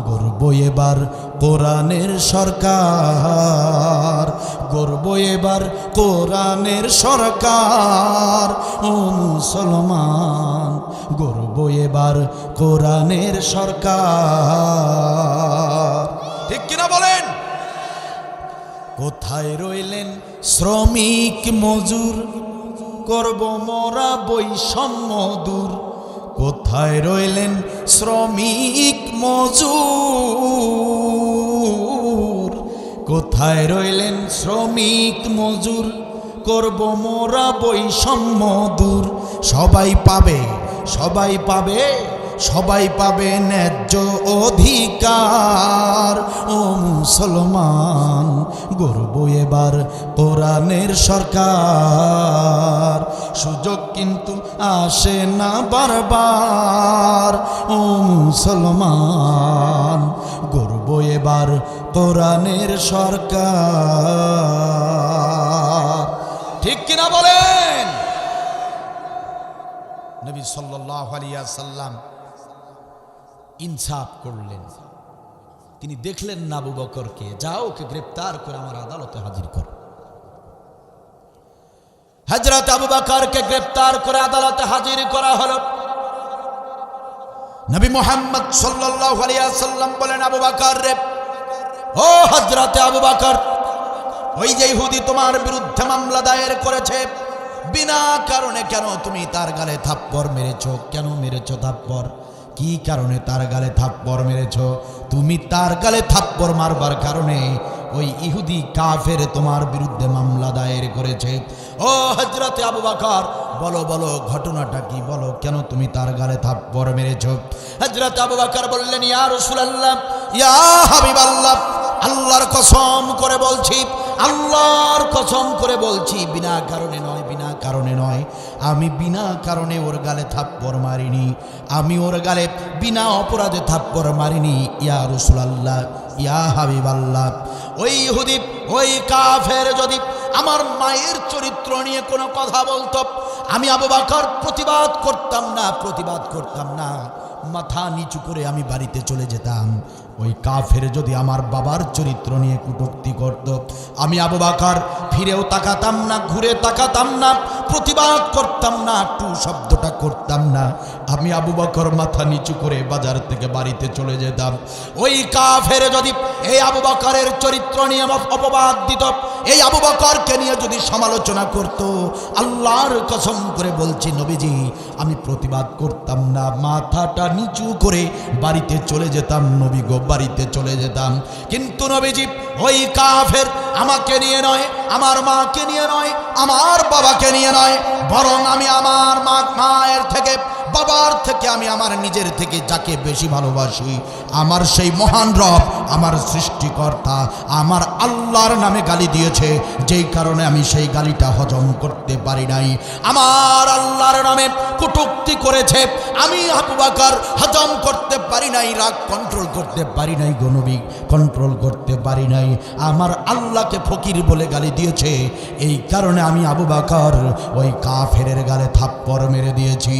গর্ব এবার কোরআনের সরকার। গর্ব এবার কোরআনের সরকার, ও মুসলমান, গর্ব এবার কোরআনের সরকার। ঠিক কিনা বলেন? কোথায় রইলেন শ্রমিক মজুর, করব মোরা বৈষম্য দূর। কোথায় রইলেন শ্রমিক মজুর, কোথায় রইলেন শ্রমিক মজুর, করব মোরা বৈষম্য দূর। সবাই পাবে ন্যায্য অধিকার, ও মুসলমান, গর্ব এবার কোরআনের সরকার। সুযোগ কিন্তু আসে না বারবার, ও মুসলমান, গর্ব এবার কোরআনের সরকার। ঠিক কিনা বলেন? নবী সাল্লাল্লাহু আলাইহি ওয়াসাল্লাম ইনসাফ করলেন। তিনি দেখলেন না আবু বকরকে, যাও ওকে গ্রেফতার করে আমার আদালতে হাজির কর। হযরত আবু বকরকে গ্রেফতার করে আদালতে হাজির করা হলো। নবী মুহাম্মদ সাল্লাল্লাহু আলাইহি ওয়াসাল্লাম বলেন, আবু বকর রে, ও হযরত আবু বকর, ওই যে ইহুদি তোমার বিরুদ্ধে মামলা দায়ের করেছে, বিনা কারণে কেন তুমি তার গালে থাপ্পড় মেরেছো? কেন মেরেছো থাপ্পড়? কি কারণে তার গালে থাপ্পড় মেরেছো? তুমি তার গালে থাপ্পড় মারবার কারণে ওই ইহুদি কাফের তোমার বিরুদ্ধে মামলা দায়ের করেছে। ও হযরত আবু বকর, বলো ঘটনাটা কি? বলো, কেন তুমি তার গালে থাপ্পড় মেরেছো? হযরত আবু বকর বললেন, ইয়া রাসূলুল্লাহ, ইয়া হাবিবাল্লাহ, আল্লাহর কসম করে বলছি, আল্লাহর কসম করে বলছি, বিনা কারণে নয়, আমি বিনা কারণে ওর গালে থাপ্পড় মারিনি, আমি ওর গালে বিনা অপরাধে থাপ্পড় মারিনি। ইয়া রাসূলুল্লাহ, ইয়া হাবিবাল্লাহ, ওই ইহুদি, ওই কাফের যদি আমার মায়ের চরিত্র নিয়ে কোনো কথা বলতো, আমি আবু বকর প্রতিবাদ করতাম না, মাথা নিচু করে আমি বাড়িতে চলে যেতাম। ওই কাফের যদি আমার বাবার চরিত্র নিয়ে কটূক্তি করত, আমি আবু বকর ফিরেও তাকাতাম না, ঘুরে তাকাতাম না, প্রতিবাদ করতাম না, টু শব্দটা করতাম না। আমি আবু বকর মাথা নিচু করে বাজার থেকে বাড়িতে চলে যেতাম। ওই কাফের যদি এই আবু বকরের চরিত্র নিয়ে অপবাদ দিত, এই আবু বকরকে নিয়ে যদি সমালোচনা করত, আল্লাহর কসম করে বলছি নবীজি, আমি প্রতিবাদ করতাম না, মাথাটা নিচু করে বাড়িতে চলে যেতাম। নবী গো, বাড়িতে চলে যেতাম। কিন্তু নবীজি ওই কাফের আমাকে নিয়ে নয়, আমার মাকে নিয়ে নয়, আমার বাবাকে নিয়ে নয়, বরং আমি আমার মায়ের থেকে, বাবার থেকে, আমি আমার নিজের থেকে যাকে বেশি ভালোবাসি, আমার সেই মহান রব, আমার সৃষ্টিকর্তা, আমার আল্লাহর নামে গালি দিয়েছে, যেই কারণে আমি সেই গালিটা হজম করতে পারি নাই। আমার আল্লাহর নামে কটূক্তি করেছে, আমি আবু বকর হজম করতে পারি নাই, রাগ কন্ট্রোল করতে পারি নাই, গণবী কন্ট্রোল করতে পারি নাই। আমার আল্লাহকে ফকির বলে গালি দিয়েছে, এই কারণে আমি আবু বকর ওই কাফেরের গালে থাপ্পড় মেরে দিয়েছি।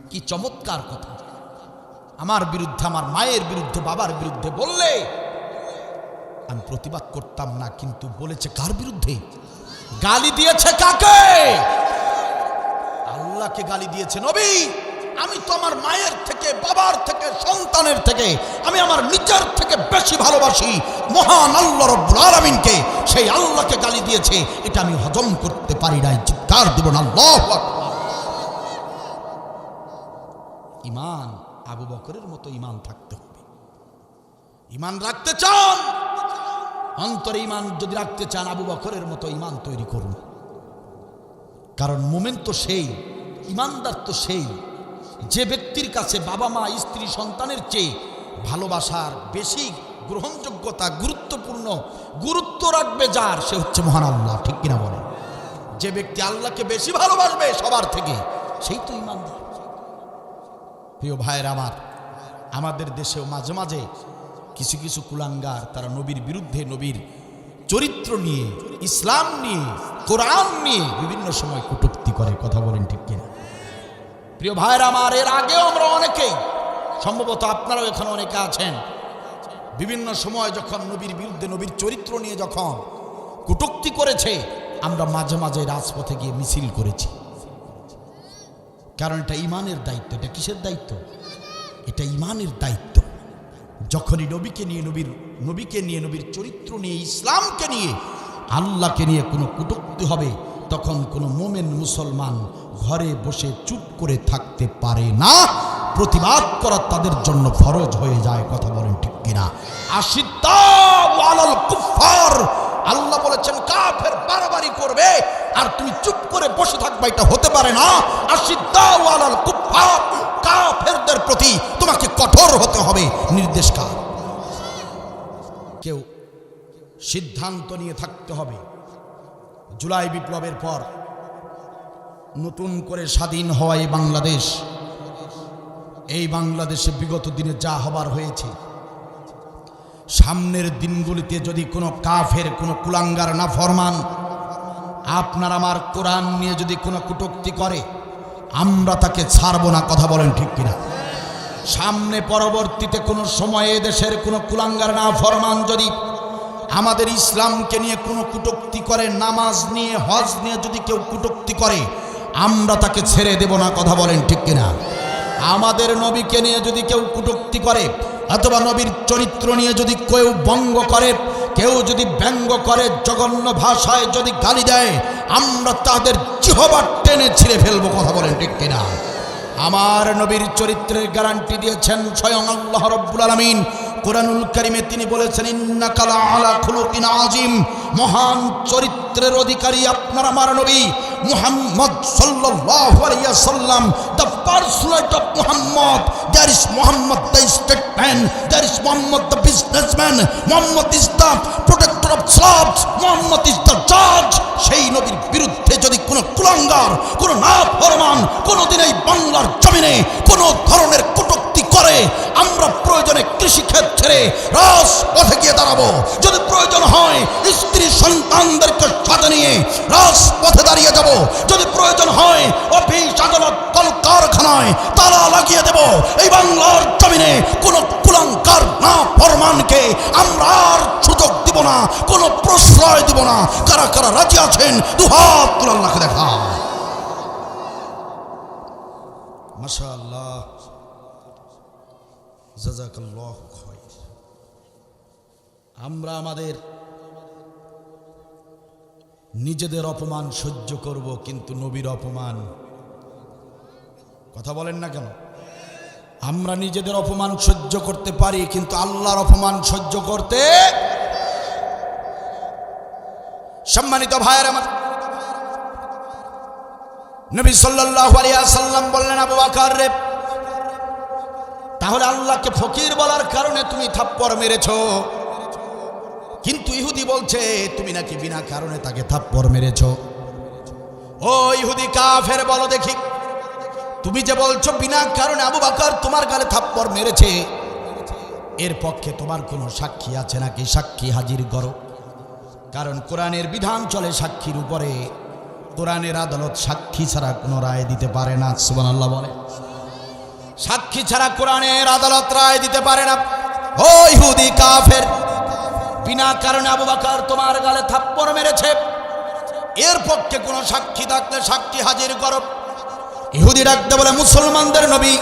কি চমৎকার কথা! আমার বিরুদ্ধে, আমার মায়ের বিরুদ্ধে, বাবার বিরুদ্ধে বললে আমি প্রতিবাদ করতাম না, কিন্তু বলেছে কার বিরুদ্ধে? গালি দিয়েছে কাকে? আল্লাহকে গালি দিয়েছে। নবী, আমি তো আমার মায়ের থেকে, বাবার থেকে, সন্তানের থেকে, আমি আমার নিজের থেকে বেশি ভালোবাসি মহান আল্লাহ রাব্বুল আলামিনকে। সেই আল্লাহকে গালি দিয়েছে, এটা আমি হজম করতে পারি না। চিৎকার দিব না আল্লাহু আকবার। ঈমান আবু বকরের মতো ঈমান থাকতে হবে। ঈমান রাখতে চান, অন্তরে ঈমান যদি রাখতে চান, আবু বকরের মতো ঈমান তৈরি করুন। কারণ মুমিন তো সেই, ঈমানদার তো সেই যে ব্যক্তির কাছে বাবা মা স্ত্রী সন্তানের চেয়ে ভালোবাসার বেশি গ্রহণযোগ্যতা, গুরুত্বপূর্ণ গুরুত্ব রাখবে যার, সে হচ্ছে মহান আল্লাহ। ঠিক কিনা বলেন? যে ব্যক্তি আল্লাহকে বেশি ভালোবাসবে সবার থেকে, সেই তো ঈমানদার। প্রিয় ভাইয়ের আমার, আমাদের দেশেও মাঝে মাঝে কিছু কিছু কুলাঙ্গার, তারা নবীর বিরুদ্ধে, নবীর চরিত্র নিয়ে, ইসলাম নিয়ে, কোরআন নিয়ে বিভিন্ন সময় কটূক্তি করে। কথা বলেন ঠিক কিনা? প্রিয় ভাইয়ের আমার, এর আগেও আমরা অনেকেই, সম্ভবত আপনারাও এখানে অনেকে আছেন, বিভিন্ন সময় যখন নবীর বিরুদ্ধে, নবীর চরিত্র নিয়ে যখন কটূক্তি করেছে, আমরা মাঝে মাঝে রাজপথে গিয়ে মিছিল করেছি। কারণ এটা ঈমানের দায়িত্ব। এটা কিসের দায়িত্ব? এটা ঈমানের দায়িত্ব। যখনই নবীকে নিয়ে, নবীর চরিত্র নিয়ে, ইসলামকে নিয়ে, আল্লাহকে নিয়ে কোনো কটূক্তি হবে, তখন কোনো মুমিন মুসলমান ঘরে বসে চুপ করে থাকতে পারে না। প্রতিবাদ করা তাদের জন্য ফরজ হয়ে যায়। কথা বলেন ঠিক কিনা? আশিদ্দাউ আলাল কুফার, আল্লাহ বলেছেন কাফের বাড়াবাড়ি করবে আর তুমি চুপ করে বসে থাকবে, এটা হতে পারে না। আশিদ্দাউ আলাল কুফার, কাফেরদের প্রতি তোমাকে কঠোর হতে হবে। নির্দেশ কার? কেউ সিদ্ধান্ত নিয়ে থাকতে হবে। জুলাই বিপ্লবের পর নতুন করে স্বাধীন হওয়া এই বাংলাদেশ, এই বাংলাদেশে বিগত দিনে যা হবার হয়েছে, সামনের দিনগুলিতে যদি কোনো কাফের, কোনো কুলাঙ্গার নাফরমান আপনার আমার কোরআন নিয়ে যদি কোনো কটূক্তি করে, আমরা তাকে ছাড়ব না। কথা বলেন ঠিক কিনা? সামনে পরবর্তীতে কোনো সময়ে দেশের কোনো কুলাঙ্গার নাফরমান যদি আমাদের ইসলামকে নিয়ে কোনো কটূক্তি করে, নামাজ নিয়ে, হজ নিয়ে যদি কেউ কটূক্তি করে, আমরা তাকে ছেড়ে দেব না। কথা বলেন ঠিক কিনা? আমাদের নবীকে নিয়ে যদি কেউ কটূক্তি করে, অথবা নবীর চরিত্র নিয়ে যদি কেউ ব্যঙ্গ করে, কেউ যদি ব্যঙ্গ করে, জঘন্য ভাষায় যদি গালি দেয়, আমরা তাদের জিহ্বা টেনে ছিঁড়ে ফেলবো। কথা বলেন ঠিক কিনা? আমার নবীর চরিত্রের গ্যারান্টি দিয়েছেন স্বয়ং আল্লাহ রাব্বুল আলামিন। কুরআনুল কারীমে তিনি বলেছেন, ইন্নাকা লাআলা খুলুকিন আযীম, মহান চরিত্রের অধিকারী আপনার আমার নবী মুহাম্মদ সাল্লাল্লাহু আলাইহি ওয়াসাল্লাম। The personality of Muhammad, that is Muhammad the statesman, that is Muhammad the businessman, Muhammad is the protector of slaves, Muhammad is the জাজ। সেই নবীর বিরুদ্ধে যদি কোনো কুলাঙ্গার, কোনো নাফরমান কোনোদিন এই বাংলার জমিনে কোনো ধরনের কটূক্তি করে, আমরা প্রয়োজনে কৃষিক্ষেত ছেড়ে রাজপথে গিয়ে দাঁড়াবো। যদি প্রয়োজন হয় স্ত্রী সন্তানদেরকে সাথে নিয়ে রাজপথে দাঁড়িয়ে যাব। যদি প্রয়োজন হয় অফিস, আদালত, কলকারখানায় তালা লাগিয়ে দেব। এই বাংলার জমিনে কোনো কুলাঙ্গার নাফরমানকে আমরা আর সুযোগ দিব না, কোনো প্রশ্রয় দিব না। কারা কারা রাজি আছেন দুহাত তুলে আল্লাহকে দেখা? মাশাআল্লাহ, জাযাকাল্লাহু খায়র। আমরা আমাদের নিজেদের অপমান সহ্য করব, কিন্তু নবীর অপমান, কথা বলেন না কেন? আমরা নিজেদের অপমান সহ্য করতে পারি, কিন্তু আল্লাহর অপমান সহ্য করতে। সম্মানিত ভাইয়ের আমার, নবী সাল্লাল্লাহু আলাইহি ওয়াসাল্লাম বললেন, আবু বকর রে, তাহলে আল্লাহকে ফকির বলার কারণে তুমি থাপ্পড় মেরেছো, কিন্তু ইহুদি বলছে তুমি নাকি বিনা কারণে তাকে থাপ্পড় মেরেছো। ও ইহুদি কাফের, বলো দেখি, তুমি যে বলছো বিনা কারণে আবু বকর তোমার গালে থাপ্পড় মেরেছে, এর পক্ষে তোমার কোনো সাক্ষী আছে নাকি? সাক্ষী হাজির করো। কারণ কোরআনের বিধান চলে সাক্ষীর উপরে। কোরআনের আদালত সাক্ষী ছাড়া কোনো রায় দিতে পারে না। সুবহানাল্লাহ বলে। সাক্ষী ছাড়া কোরআনের আদালত রায় দিতে পারে না। ও ইহুদি কাফের, বিনা কারণে আবু বকর তোমার গালে থাপ্পড় মেরেছে, এর পক্ষে কোনো সাক্ষী থাকলে সাক্ষী হাজির করো। ইহুদি ডাকতে বলে, মুসলমানদের নবী,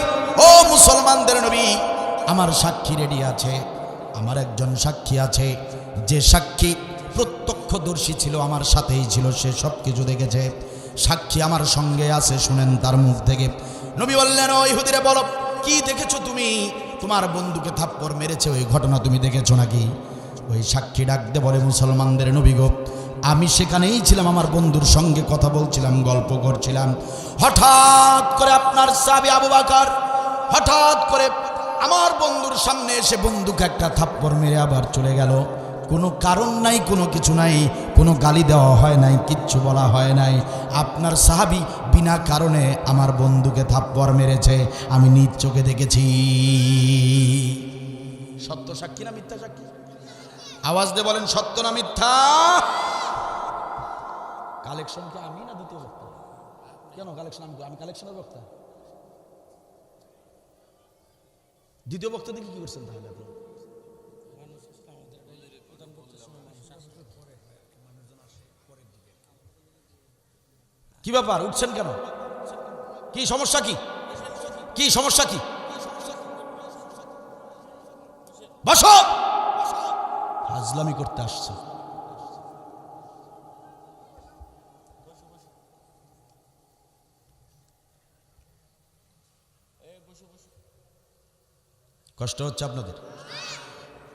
ও মুসলমানদের নবী, আমার সাক্ষী রেডি আছে। আমার একজন সাক্ষী আছে, যে সাক্ষী প্রত্যক্ষদর্শী ছিল, আমার সাথেই ছিল, সে সব কিছু দেখেছে। সাক্ষী আমার সঙ্গে আছে, শুনেন তার মুখ থেকে। নবী বললেন, ও ইহুদিরে বলো, কি দেখেছো তুমি? তোমার বন্ধুকে থাপ্পড় মেরেছে, ওই ঘটনা তুমি দেখেছো নাকি? ওই সাক্ষী ডাকতে বলে, মুসলমানদের নবী গো, আমি সেখানেই ছিলাম, আমার বন্ধুর সঙ্গে কথা বলছিলাম, গল্প করছিলাম। হঠাৎ করে আপনার সাহাবী আবু বকর হঠাৎ করে আমার বন্ধুর সামনে এসে বন্ধুকে একটা থাপ্পড় মেরে আবার চলে গেল। কোনো কারণ নাই, কোনো কিছু নাই, কোনো গালি দেওয়া হয় নাই, কিচ্ছু বলা হয় নাই। আপনার সাহাবী বিনা কারণে আমার বন্ধুকে থাপ্পড় মেরেছে, আমি নিজ চোখে দেখেছি। সত্য সাক্ষী না মিথ্যা সাক্ষী? আওয়াজ দিয়ে বলেন, সত্য না মিথ্যা? কালেকশন কি আমি না দ্বিতীয় বক্তা? কেন কালেকশন আমি কালেকশনের বক্তা? দ্বিতীয় বক্তা দেখি কি করছেন তাহলে আপনি? কি ব্যাপার, উঠছেন কেন? কি সমস্যা? কি সমস্যা? কি বসো, ফাজলামি করতে আসছে। কষ্ট হচ্ছে আপনাদের?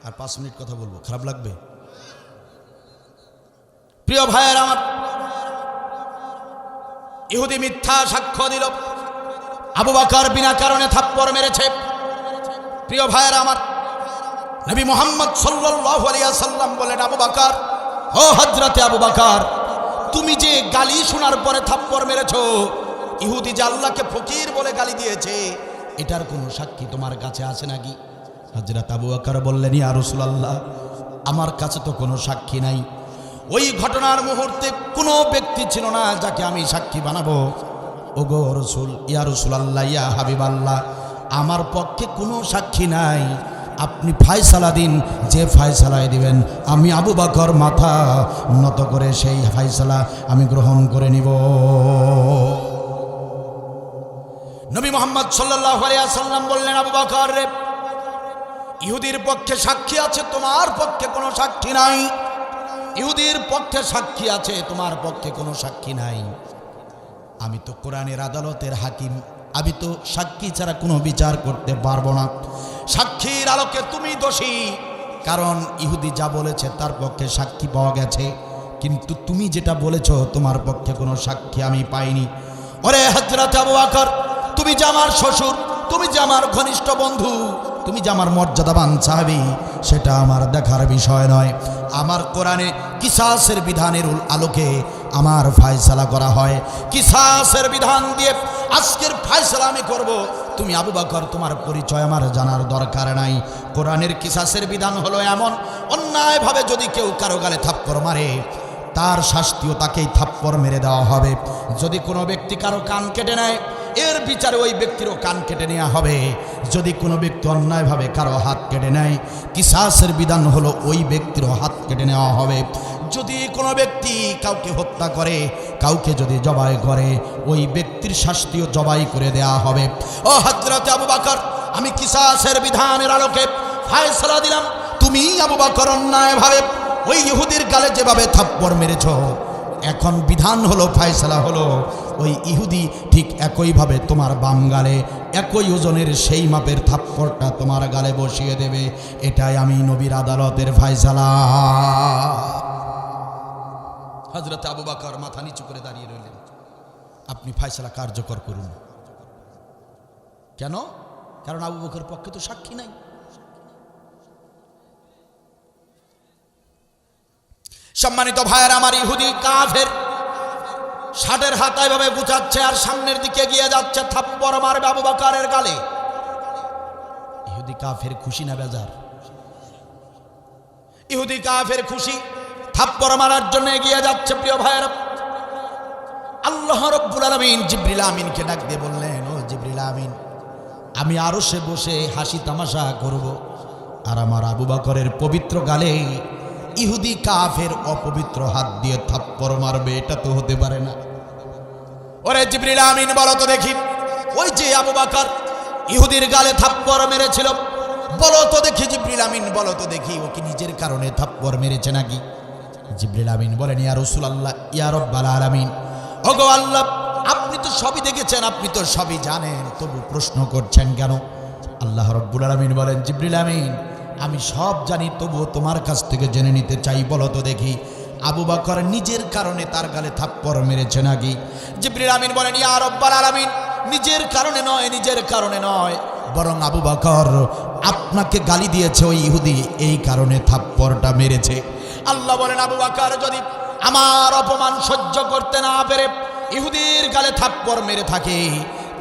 আর 5 মিনিট কথা বলবো, খারাপ লাগবে? প্রিয় ভাইয়ের আমার, ইহুদি মিথ্যা সাক্ষ্য দিল, আবু বকর বিনা কারণে থাপ্পড় মেরেছে। প্রিয় ভাইয়ের আমার, নবী মুহাম্মদ সাল্লাল্লাহু আলাইহি ওয়াসাল্লাম বলেন, আবু বকর, ও হযরতে আবু বকর, তুমি যে গালি শোনার পরে থাপ্পড় মেরেছো, ইহুদি যে আল্লাহকে ফকির বলে গালি দিয়েছে, এটার কোনো সাক্ষী তোমার কাছে আছে নাকি? হযরত আবু বকর বললেন, ইয়া রাসূলুল্লাহ, আমার কাছে তো কোনো সাক্ষী নাই। ওই ঘটনার মুহূর্তে কোনো ব্যক্তি ছিল না যাকে আমি সাক্ষী বানাবো। ওগো রাসূল, ইয়া রাসূলুল্লাহ, ইয়া হাবিবাল্লাহ, আমার পক্ষে কোনো সাক্ষী নাই। আপনি ফয়সালা দিন, যে ফয়সালায় দিবেন আমি আবু বকর মাথা নত করে সেই ফয়সালা আমি গ্রহণ করে নিব। নবী মুহাম্মদ সাল্লাল্লাহু আলাইহি ওয়াসাল্লাম বললেন, আবু বকর রে, ইহুদির পক্ষে সাক্ষী আছে, তোমার পক্ষে কোনো সাক্ষী নাই। ইহুদির পক্ষে সাক্ষী আছে, তোমার পক্ষে কোনো সাক্ষী নাই। আমি তো কোরআনের আদালতের হাকিম, আমি তো সাক্ষী ছাড়া কোনো বিচার করতে পারবো না। সাক্ষীর আলোকে তুমি দোষী, কারণ ইহুদি যা বলেছে তার পক্ষে সাক্ষী পাওয়া গেছে, কিন্তু তুমি যেটা বলেছো তোমার পক্ষে কোনো সাক্ষী আমি পাইনি। ওরে হযরত আবু বকর, তুমি যে আমার শ্বশুর, তুমি যে আমার ঘনিষ্ঠ বন্ধু, তুমি যে আমার মর্যাদাবান সাহাবী, সেটা আমার দেখার বিষয় নয়। আমার কোরআনে কিসাসের বিধানের আলোকে আমার ফয়সালা করা হয়। কিসাসের বিধান দিয়ে আজকের ফয়সালা আমি করব। তুমি আবু বকর, তোমার পরিচয় আমার জানার দরকার নাই। কোরআনের কিসাসের বিধান হলো এমন, অন্যায়ভাবে যদি কেউ কারো গালে থাপ্পড় মারে, তার শাস্তিও তাকেই থাপ্পড় মেরে দেওয়া হবে। যদি কোনো ব্যক্তি কারো কান কেটে নেয়, এর বিচারে ওই ব্যক্তিরও কান কেটে নেওয়া হবে। যদি কোনো ব্যক্তি অন্যায়ভাবে কারো হাত কেটে নেয়, কিসাসের বিধান হলো ওই ব্যক্তিরও হাত কেটে নেওয়া হবে। যদি কোনো ব্যক্তি কাউকে হত্যা করে, কাউকে যদি জবাই করে, ওই ব্যক্তির শাস্তিও জবাই করে দেওয়া হবে। ও হযরত আবু বকর, আমি কিসাসের বিধানের আলোকে ফয়সালা দিলাম, তুমি আবু বকর অন্যায়ভাবে ওই ইহুদির গালে যেভাবে থাপ্পড় মেরেছ, এখন বিধান হলো, ফয়সালা হলো, ওই ইহুদি ঠিক একইভাবে তোমার বাম গালে একই ওজনের সেই মাপের থাপ্পড়টা তোমার গালে বসিয়ে দেবে। এটাই আমি নবীর আদালতের ফয়সালা। হযরত আবু বকর মাথা নিচু করে দাঁড়িয়ে রইলেন। আপনি ফয়সালা কার্যকর করুন। কেন? কারণ আবু বকর পক্ষে তো সাক্ষী নাই। সম্মানিত ভাইয়ের আমার, ইহুদি কাফের ষাটের হাতায় ভাবে বুঝাচ্ছে আর সামনের দিকে গিয়ে যাচ্ছে, থাপ্পড় মারবে আবু বকরের গালে। ইহুদি কাফের খুশি না বেজার? ইহুদি কাফের খুশি, থাপ্পড় মারার জন্য এগিয়ে যাচ্ছে। প্রিয় ভাইয়েরা, আল্লাহ রাব্বুল আলামিন জিবরিল আমিনকে ডাক দিয়ে বললেন, ও জিবরিল আমিন, আমি আরশে বসে হাসি তামাশা করব, আর আমার আবু বকরের পবিত্র গালে ইহুদি কাফের অপবিত্র হাত দিয়ে থাপ্পড় মারবে। এটা তো হতে পারে না। ওরে জিবরিল আমিন বলো তো দেখি, ওই যে আবু বকর ইহুদির গালে থাপ্পড় মেরেছিল, বলো তো দেখি জিবরিল আমিন বলো তো দেখি, ও কি নিজের কারণে থাপ্পড় মেরেছে নাকি? জিবরিল আমিন বলেন, ইয়া রাসূলুল্লাহ, ইয়া রাব্বাল আলামিন, ওগো আল্লাহ, আপনি তো সবই দেখেছেন, আপনি তো সবই জানেন, তবু প্রশ্ন করছেন কেন? আল্লাহ রাব্বুল আলামিন বলেন, জিবরিল আমিন, আমি সব জানি, তবুও তোমার কাছ থেকে জেনে নিতে চাই, বলো তো দেখি আবু বকর নিজের কারণে তার গালে থাপ্পড় মেরেছে নাকি? জিবরিল আমিন বলেন, ইয়া রাব্বাল আলামিন, নিজের কারণে নয়, নিজের কারণে নয়, বরং আবু বকর আপনাকে গালি দিয়েছে ওই ইহুদি, এই কারণে থাপ্পড়টা মেরেছে। আল্লাহ বলেন, আবু বকর যদি আমার অপমান সহ্য করতে না পেরে ইহুদির গালে থাপ্পড় মেরে থাকে,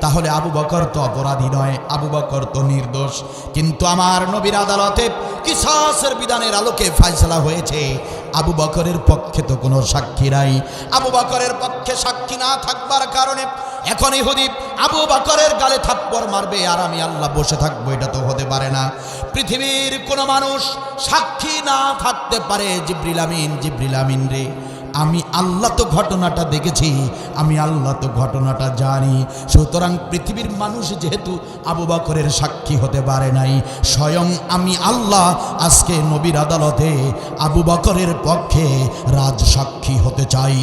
তাহলে আবু বকর তো অপরাধী নয়, আবু বকর তো নির্দোষ। কিন্তু আমার নবীর আদালতে কিসাসের বিধানের আলোকে ফয়সালা হয়েছে, আবু বকরের পক্ষে তো কোনো সাক্ষী নাই। আবু বকরের পক্ষে সাক্ষী না থাকবার কারণে এখন ইহুদি আবু বকরের গালে থাপ্পড় মারবে, আর আমি আল্লাহ বসে থাকবো, এটা তো হতে পারে না। পৃথিবীর কোনো মানুষ সাক্ষী না থাকতে পারে। জিবরিল আমিন, জিবরিল আমিন রে, আমি আল্লাহ তো ঘটনাটা দেখেছি, আমি আল্লাহ তো ঘটনাটা জানি, সুতরাং পৃথিবীর মানুষ যেহেতু আবু বকরের সাক্ষী হতে পারে নাই, স্বয়ং আমি আল্লাহ আজকে নবীর আদালতে আবু বকরের পক্ষে রাজসাক্ষী হতে চাই।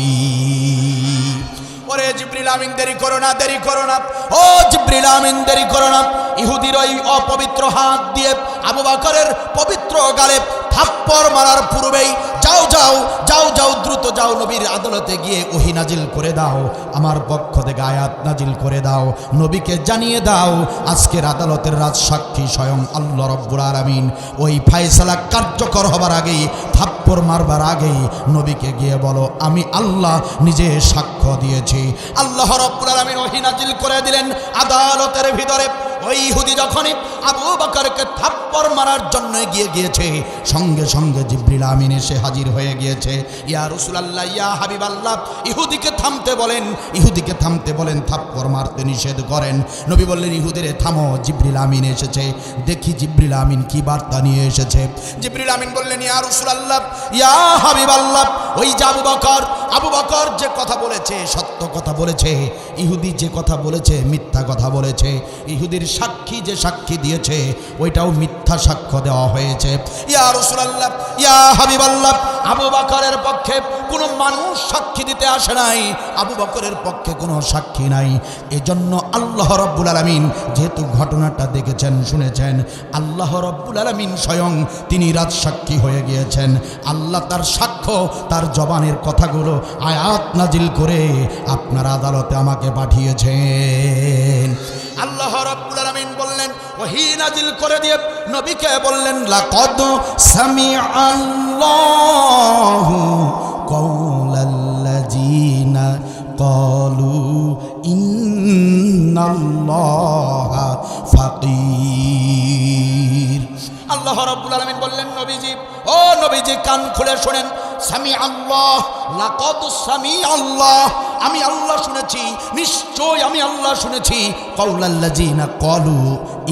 ওরে জিবরিল আমিন, দেরি করো না, দেরি করো না, ও জিবরিল আমিন, দেরি করো না। ইহুদির ওই অপবিত্র হাত দিয়ে আবু বকরের পবিত্র গালে থাপ্পড় মারার পূর্বেই যাও যাও যাও যাও, দ্রুত যাও, নবীর আদালতে গিয়ে ওহী নাজিল করে দাও, আমার পক্ষ থেকে আয়াত নাজিল করে দাও, নবীকে জানিয়ে দাও আজকের আদালতের রাজসাক্ষী স্বয়ং আল্লাহ রাব্বুল আলামিন। ওই ফয়সালা কার্যকর হবার আগেই, থাপ্পড় মারবার আগেই নবীকে গিয়ে বলো, আমি আল্লাহ নিজে সাক্ষ্য দিয়েছি। আল্লাহ রাব্বুল আলামিন ওহী নাজিল করে দিলেন আদালতের ভিতরে। ওই ইহুদি যখনই আবু বকরকে থাপ্পড় মারার জন্য গিয়েছে, সঙ্গে সঙ্গে জিবরিল আমিন এসে হাজির হয়ে গিয়েছে। ইয়া রাসূলুল্লাহ, ইয়া হাবিবাল্লাহ, ইহুদিকে থামতে বলেন, ইহুদিকে থামতে বলেন, থাপ্পড় মারতে নিষেধ করেন। নবী বললেন, ইহুদিরে থামো, জিবরিল আমিন এসেছে, দেখি জিবরিল আমিন কি বার্তা নিয়ে এসেছে। জিবরিল আমিন বললেন, ইয়া রাসূলুল্লাহ, ইয়া হাবিবাল্লাহ, ওই যে আবু বকর যে কথা বলেছে সত্য কথা বলেছে, ইহুদি যে কথা বলেছে মিথ্যা কথা বলেছে, ইহুদির সাক্ষী যে সাক্ষী দিয়েছে ওইটাও মিথ্যা সাক্ষ্য দেওয়া হয়েছে। ইয়া রাসূলুল্লাহ, ইয়া হাবিবাল্লাহ, আবু বকরের পক্ষে কোনো মানুষ সাক্ষী দিতে আসে নাই, আবু বকরের পক্ষে কোনো সাক্ষী নাই। এজন্য আল্লাহ রাব্বুল আলামিন যেহেতু ঘটনাটা দেখেছেন শুনেছেন, আল্লাহ রাব্বুল আলামিন স্বয়ং তিনি রাজসাক্ষী হয়ে গিয়েছেন। আল্লাহ তার সাক্ষ্য, তার জবানের কথাগুলো আয়াত নাজিল করে আপনার আদালতে আমাকে পাঠিয়েছেন। আল্লাহ রাব্বুল আলামিন বললেন, ওহী নাজিল করে দিয়ে নবীকে বললেন, লাকাদ সামিআল্লাহু কাওলাল্লাযীনা ক্বালু ইন্নাল্লাহা ফাকীর। আল্লাহ রাব্বুল আলামিন বললেন, নবীজি, ও নবীজি, কান খুলে শোনেন, সামি আল্লাহ, লাকাদ সামি আল্লাহ, আমি আল্লাহ শুনেছি, নিশ্চয় আমি আল্লাহ শুনেছি, কাওলাল্লাযীনা ক্বালু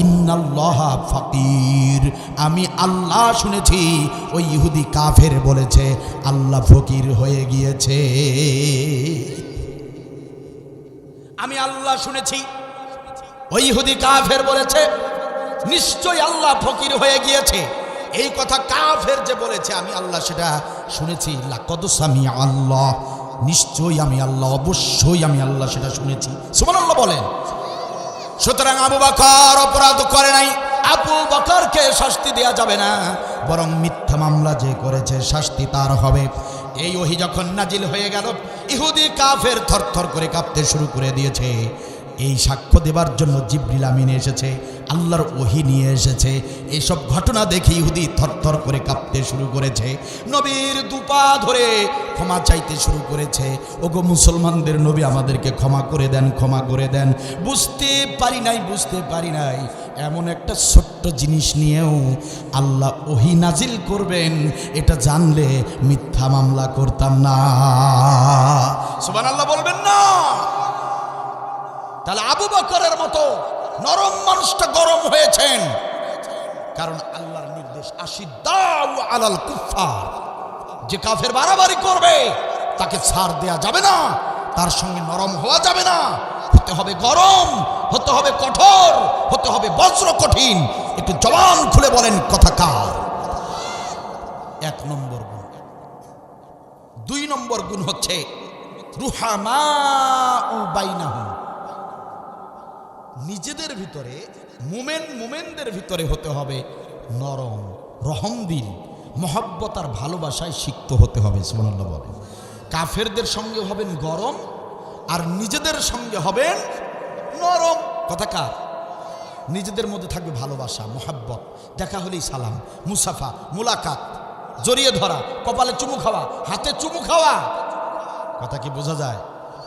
ইন্নাল্লাহা ফাকীর, আমি আল্লাহ শুনেছি ওই ইহুদি কাফের বলেছে আল্লাহ ফকির হয়ে গিয়েছে। আমি আল্লাহ শুনেছি ওই ইহুদি কাফের বলেছে নিশ্চয় আল্লাহ ফকির হয়ে গিয়েছে। এই কথা কাফের যে বলেছে আমি আল্লাহ সেটা শুনেছি। লাকাদ সামিআ আল্লাহ, নিশ্চয়ই আমি আল্লাহ, অবশ্যই আমি আল্লাহ সেটা শুনেছি। সুবহানাল্লাহ বলেন। সুতরাং আবু বকর অপরাধ করে নাই, আবু বকরকে শাস্তি দেয়া যাবে না, বরং মিথ্যা মামলা যে করেছে শাস্তি তার হবে। এই ওহী যখন নাজিল হয়ে গেল, ইহুদি কাফের থরথর করে কাঁপতে শুরু করে দিয়েছে। এই সাক্ষ্য দেবার জন্য জিবরিল আমিন এসেছে, আল্লাহর ওহী নিয়ে এসেছে। এইসব ঘটনা দেখে ইহুদি থরথর করে কাঁপতে শুরু করেছে, নবীর দুপা ধরে ক্ষমা চাইতে শুরু করেছে। ওগো মুসলমানদের নবী, আমাদেরকে ক্ষমা করে দেন, ক্ষমা করে দেন, বুঝতে পারি নাই, বুঝতে পারি নাই, এমন একটা ছোট্ট জিনিস নিয়েও আল্লাহ ওহী নাজিল করবেন এটা জানলে মিথ্যা মামলা করতাম না। সুবহানাল্লাহ বলবেন না? তাহলে আবু বকরের মতো নরম মানুষটা গরম হয়েছেন, কারণ আল্লাহর নির্দেশ আশিদ্দাউ আলাল কুফফার, যে কাফের বাড়াবাড়ি করবে তাকে ছাড় দেয়া যাবে না, তার সঙ্গে নরম হওয়া যাবে না, হতে হবে গরম, হতে হবে কঠোর, হতে হবে বজ্র কঠিন। একটু জবান খুলে বলেন কথা কার? এক নম্বর গুণ। দুই নম্বর গুণ হচ্ছে রুহামাউ বাইনাহুম, নিজেদের ভিতরে মুমেনদের ভিতরে হতে হবে নরম, রহমদিল, মহব্বত আর ভালোবাসায় সিক্ত হতে হবে। সুবহানাল্লাহ বলেন। কাফেরদের সঙ্গে হবেন গরম আর নিজেদের সঙ্গে হবেন নরম। কথা কার? নিজেদের মধ্যে থাকবে ভালোবাসা, মহব্বত, দেখা হলেই সালাম, মুসাফা, মুলাকাত, জড়িয়ে ধরা, কপালে চুমু খাওয়া, হাতে চুমু খাওয়া। কথা কি বোঝা যায়?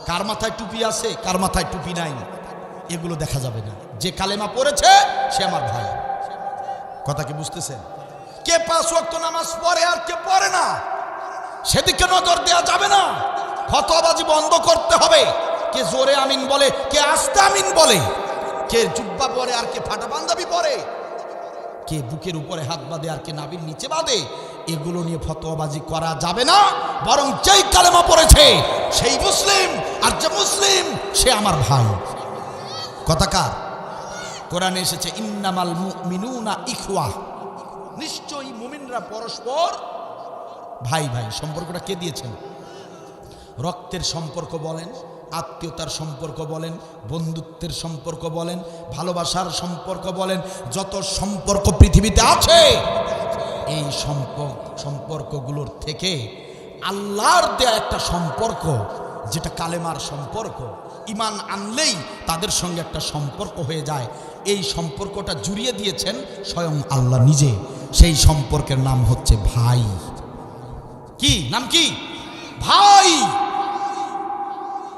কার মাথায় টুপি আছে, কার মাথায় টুপি নাই, এগুলো দেখা যাবে না। যে কালেমা পড়েছে সে আমার ভাই। কথা কি বুঝতেছেন? কে 5 ওয়াক্ত নামাজ পড়ে আর কে পড়ে না, সেদিকে নজর দেওয়া যাবে না। ফতোয়াবাজি বন্ধ করতে হবে। কে জোরে আমিন বলে, কে আস্তে আমিন বলে, কে জুব্বা পরে আর কে ফাটা পাঞ্জাবি পরে, কে বুকের উপরে হাত বাঁধে আর কে নাভির নিচে বাঁধে, এগুলো নিয়ে ফতোয়াবাজি করা যাবে না। বরং যেই কালেমা পড়েছে সেই মুসলিম, আর যে মুসলিম সে আমার ভাই। কথা কার? কোরআনে এসেছে ইন্নামাল মুমিনুনা ইখওয়া, নিশ্চয়ই মুমিনরা পরস্পর ভাই ভাই। সম্পর্কটা কে দিয়েছেন? রক্তের সম্পর্ক বলেন, আত্মীয়তার সম্পর্ক বলেন, বন্ধুত্বের সম্পর্ক বলেন, ভালোবাসার সম্পর্ক বলেন, যত সম্পর্ক পৃথিবীতে আছে এই সম্পর্কগুলোর থেকে আল্লাহর দেয়া একটা সম্পর্ক, যেটা কালেমার সম্পর্ক, ঈমান আনলেই তাদের সঙ্গে একটা সম্পর্ক হয়ে যায়। এই সম্পর্কটা জুড়িয়ে দিয়েছেন স্বয়ং আল্লাহ নিজে। সেই সম্পর্কের নাম হচ্ছে ভাই। কি নাম? কি? ভাই।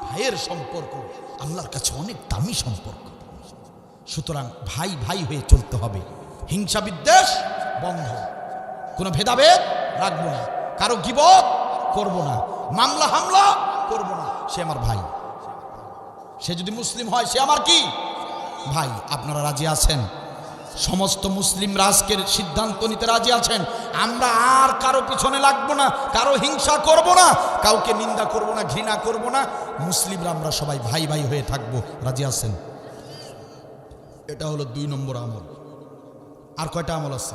ভাইয়ের সম্পর্ক আল্লাহর কাছে অনেক দামি সম্পর্ক। সুতরাং ভাই ভাই হয়ে চলতে হবে। হিংসা বিদ্বেষ বন্ধ, কোনো ভেদাভেদ রাখবো না, কারো গীবত করব না, মামলা হামলা করব না। সে আমার ভাই। সে যদি মুসলিম হয় সে আমার কি ভাই। আপনারা রাজি আছেন? সমস্ত মুসলিমরা আজকের সিদ্ধান্ত নিতে রাজি আছেন, আমরা আর কারো পিছনে লাগবো না, কারো হিংসা করব না, কাউকে নিন্দা করব না, ঘৃণা করব না। মুসলিমরা আমরা সবাই ভাই ভাই হয়ে থাকবো। রাজি আছেন? এটা হলো 2 নম্বর আমল। আর কয়টা আমল আছে?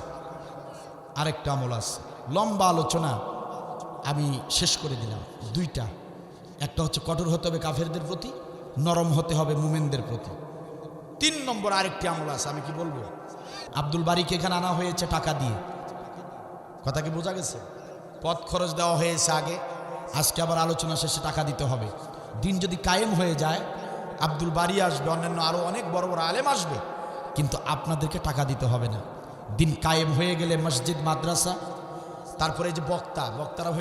আরেকটা আমল আছে, লম্বা আলোচনা, আমি শেষ করে দিলাম। 2টা। একটা হচ্ছে কঠোর হতে হবে কাফেরদের প্রতি, নরম হতে হবে মুমিনদের প্রতি। 3 নম্বর আরেকটি আমল আছে, আমি কি বলবো? আব্দুল বারিকে এখানে আনা হয়েছে টাকা দিয়ে। কথা কি বোঝা গেছে? পথ খরচ দেওয়া হয়েছে আগে, আজকে আবার আলোচনা শেষে টাকা দিতে হবে। দিন যদি কায়েম হয়ে যায়, আব্দুল বারি আসবে, অন্যান্য আরো অনেক বড় বড় আলেম আসবে, কিন্তু আপনাদেরকে টাকা দিতে হবে না। দিন কায়েম হয়ে গেলে মসজিদ, মাদ্রাসা, তারপরে যে বক্তারা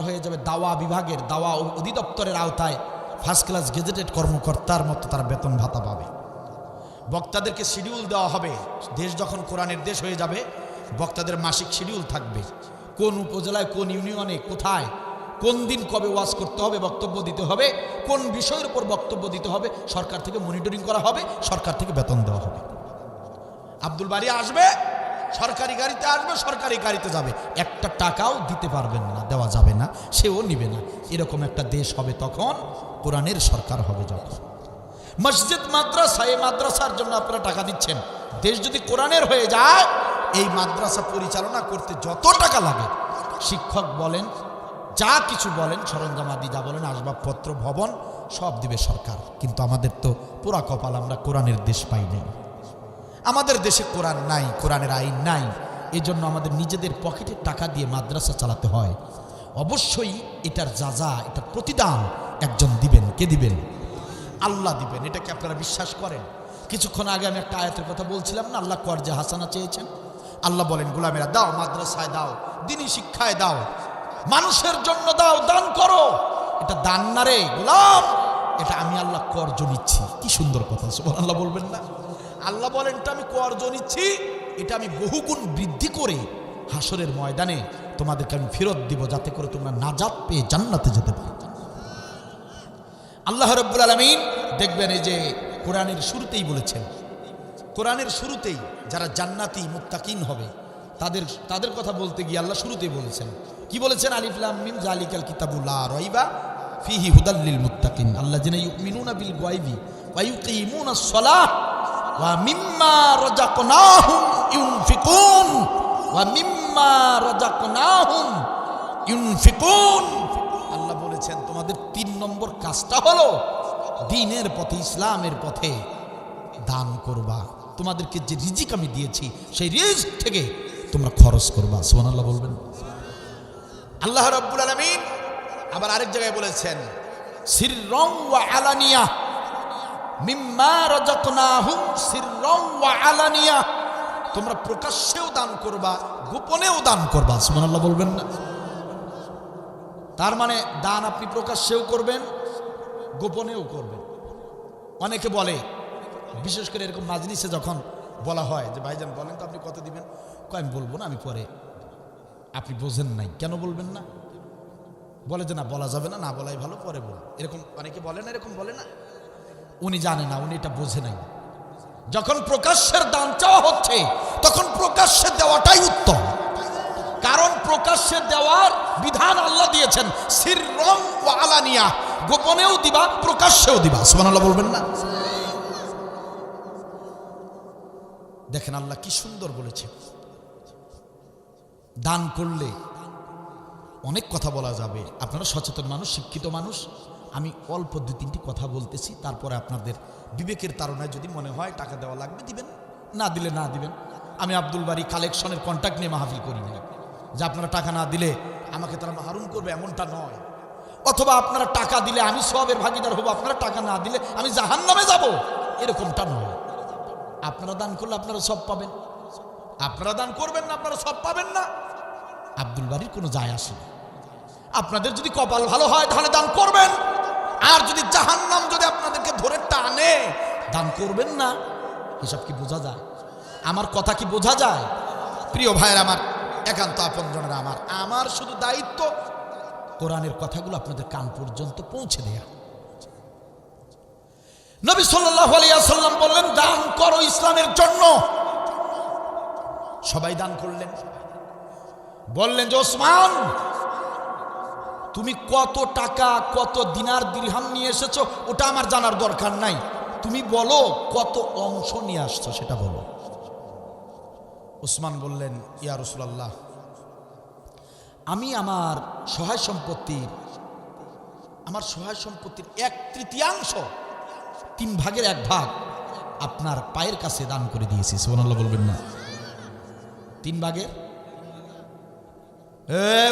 হয়ে যাবে দাওয়া বিভাগের, দাওয়া অধিদপ্তরের আওতায় ফার্স্ট ক্লাস গেজেটেড কর্মকর্তার মতো তারা বেতন ভাতা পাবে। বক্তাদেরকে শিডিউল দেওয়া হবে। দেশ যখন কোরআনের দেশ হয়ে যাবে, বক্তাদের মাসিক শিডিউল থাকবে, কোন উপজেলায়, কোন ইউনিয়নে, কোথায়, কোন দিন কবে ওয়াজ করতে হবে, বক্তব্য দিতে হবে, কোন বিষয়ের উপর বক্তব্য দিতে হবে, সরকার থেকে মনিটরিং করা হবে, সরকার থেকে বেতন দেওয়া হবে। আব্দুল বারি আসবে, সরকারি গাড়িতে আসবে, সরকারি গাড়িতে যাবে, একটা টাকাও দিতে পারবেন না, দেওয়া যাবে না, সেও নিবে না। এরকম একটা দেশ হবে তখন, কোরআনের সরকার হবে যখন। মসজিদ, মাদ্রাসা, এই মাদ্রাসার জন্য আপনারা টাকা দিচ্ছেন। দেশ যদি কোরআনের হয়ে যায়, এই মাদ্রাসা পরিচালনা করতে যত টাকা লাগে, শিক্ষক বলেন, যা কিছু বলেন, সরঞ্জামাদি যা বলেন, আসবাবপত্র, ভবন, সব দিবে সরকার। কিন্তু আমাদের তো পুরা কপাল, আমরা কোরআনের দেশ পাই নাই। আমাদের দেশে কোরআন নাই, কোরআনের আইন নাই। এই জন্য আমাদের নিজেদের পকেটের টাকা দিয়ে মাদ্রাসা চালাতে হয়। অবশ্যই এটার যা এটার প্রতিদান একজন দিবেন। কে দিবেন? আল্লাহ দিবেন। এটাকে আপনারা বিশ্বাস করেন? কিছুক্ষণ আগে আমি একটা আয়াতের কথা বলছিলাম না, আল্লাহ কর্জে হাসানা চেয়েছেন। আল্লাহ বলেন, গোলামেরা দাও, মাদ্রাসায় দাও, দ্বীনি শিক্ষায় দাও, মানুষের জন্য দাও, দান করো। এটা দান না রে গোলাম, এটা আমি আল্লাহ কর্জ নিচ্ছি। কি সুন্দর কথা, সুবহানাল্লাহ বলবেন না? আল্লাহ বলেন, এটা আমি কর্জ নিচ্ছি, এটা আমি বহুগুণ বৃদ্ধি করে হাসরের ময়দানে তোমাদেরকে আমি ফেরত দিব, যাতে করে তোমরা নাজাত পেয়ে জান্নাতে যেতে পারো। আল্লাহ রাব্বুল আলামিন দেখবেন, এই যে কোরআনের শুরুতেই বলেছেন, কোরআনের শুরুতেই যারা জান্নাতি মুত্তাকিন হবে তাদের কথা বলতে গিয়ে আল্লাহ শুরুতেই বলেছেন, কি বলেছেন? আলিফ লাম মিম যালিকাল কিতাবু লা রাইবা ফিহি হুদাল লিল মুত্তাকিন আল্লাযিনা ইউমিনুনা বিল গায়বি ওয়া ইউকিমুনাস সালাহ ওয়া মিম্মা রাযাকনাহুম ইউনফিকুন ওয়া মিম্মা রাযাকনাহুম ইউনফিকুন। আল্লাহ বলেছেন তোমাদের 3 নম্বর কাজটা হলো দ্বীনের পথে, ইসলামের পথে দান করবা। তোমাদেরকে যে রিজিক আমি দিয়েছি সেই রিজিক থেকে তোমরা খরচ করবা। সুবহানাল্লাহ বলবেন। আল্লাহ রাব্বুল আলামিন আবার আরেক জায়গায় বলেছেন, সিররাম ওয়া আলানিয়া মিম্মা রাযাকনাহুম সিররাম ওয়া আলানিয়া, তোমরা প্রকাশ্যেও দান করবা, গোপনেও দান করবা। সুবহানাল্লাহ বলবেন না? তার মানে দান আপনি প্রকাশ্যেও করবেন, গোপনেও করবেন। অনেকে বলে, বিশেষ করে এরকম মাজলিসে যখন বলা হয় যে ভাইজান বলেন তো আপনি কত দিবেন, কয় আমি বলবো না, আমি পরে। আপনি বোঝেন নাই, কেন বলবেন না? বলে যে না বলা যাবে না, না বলাই ভালো, পরে বল। এরকম অনেকে বলে না, এরকম বলে না। উনি জানে না, উনি এটা বোঝে নাই। যখন প্রকাশ্যের দান চাওয়া হচ্ছে তখন প্রকাশ্যে দেওয়াটাই উত্তম, কারণ প্রকাশ্যে দেওয়ার বিধান আল্লাহ দিয়েছেন সিররাম ওয়া আলানিয়া, গোপনেও দিবা প্রকাশ্যেও দিবা। সুবহানাল্লাহ বলবেন না? দেখেন আল্লাহ কি সুন্দর বলেছে, দান করলে অনেক কথা বলা যাবে। আপনারা সচেতন মানুষ, শিক্ষিত মানুষ, আমি অল্প 2-3টি কথা বলতেছি, তারপরে আপনাদের বিবেকের তাড়নায় যদি মনে হয় টাকা দেওয়া লাগবে দিবেন, না দিলে না দিবেন। আমি আব্দুল বারী কালেকশনের কন্ট্যাক্ট নিয়ে মাহফিল করি না যে আপনারা টাকা না দিলে আমাকে তারা মাহরুম করবে, এমনটা নয়। অথবা আপনারা টাকা দিলে আমি সওয়াবের ভাগীদার হব, আপনারা টাকা না দিলে আমি জাহান্নামে যাব, এরকমটা নয়। আপনারা দান করলে আপনারা সব পাবেন, আপনারা দান করবেন না আপনারা সব পাবেন না, আব্দুল বারীর কোনো যায় আসে না। আপনাদের যদি কপাল ভালো হয় তাহলে দান করবেন, আর যদি জাহান্নাম যদি আপনাদেরকে ধরে টানে দান করবেন না। এসব কি বোঝা যায়? আমার কথা কি বোঝা যায়? প্রিয় ভাইয়ের আমার, একান্ত আপনজনেরা আমার শুধু দায়িত্ব কোরআনের কথাগুলো আপনাদের কান পর্যন্ত পৌঁছে দেয়া। নবী সাল্লাল্লাহু আলাইহি ওয়াসাল্লাম বললেন দান করো ইসলামের জন্য। সবাই দান করলেন। বললেন যে ওসমান তুমি কত টাকা কত দিনার দিরহাম নিয়ে এসেছো ওটা আমার জানার দরকার নাই, তুমি বলো কত অংশ নিয়ে আসছো সেটা বলো। ওসমান বললেন ইয়া রাসূলুল্লাহ, আমি আমার সহায় সম্পত্তির 1/3 3 ভাগের 1 ভাগ আপনার পায়ের কাছে দান করে দিয়েছি। সুবহানাল্লাহ বলবেন না? 3 ভাগের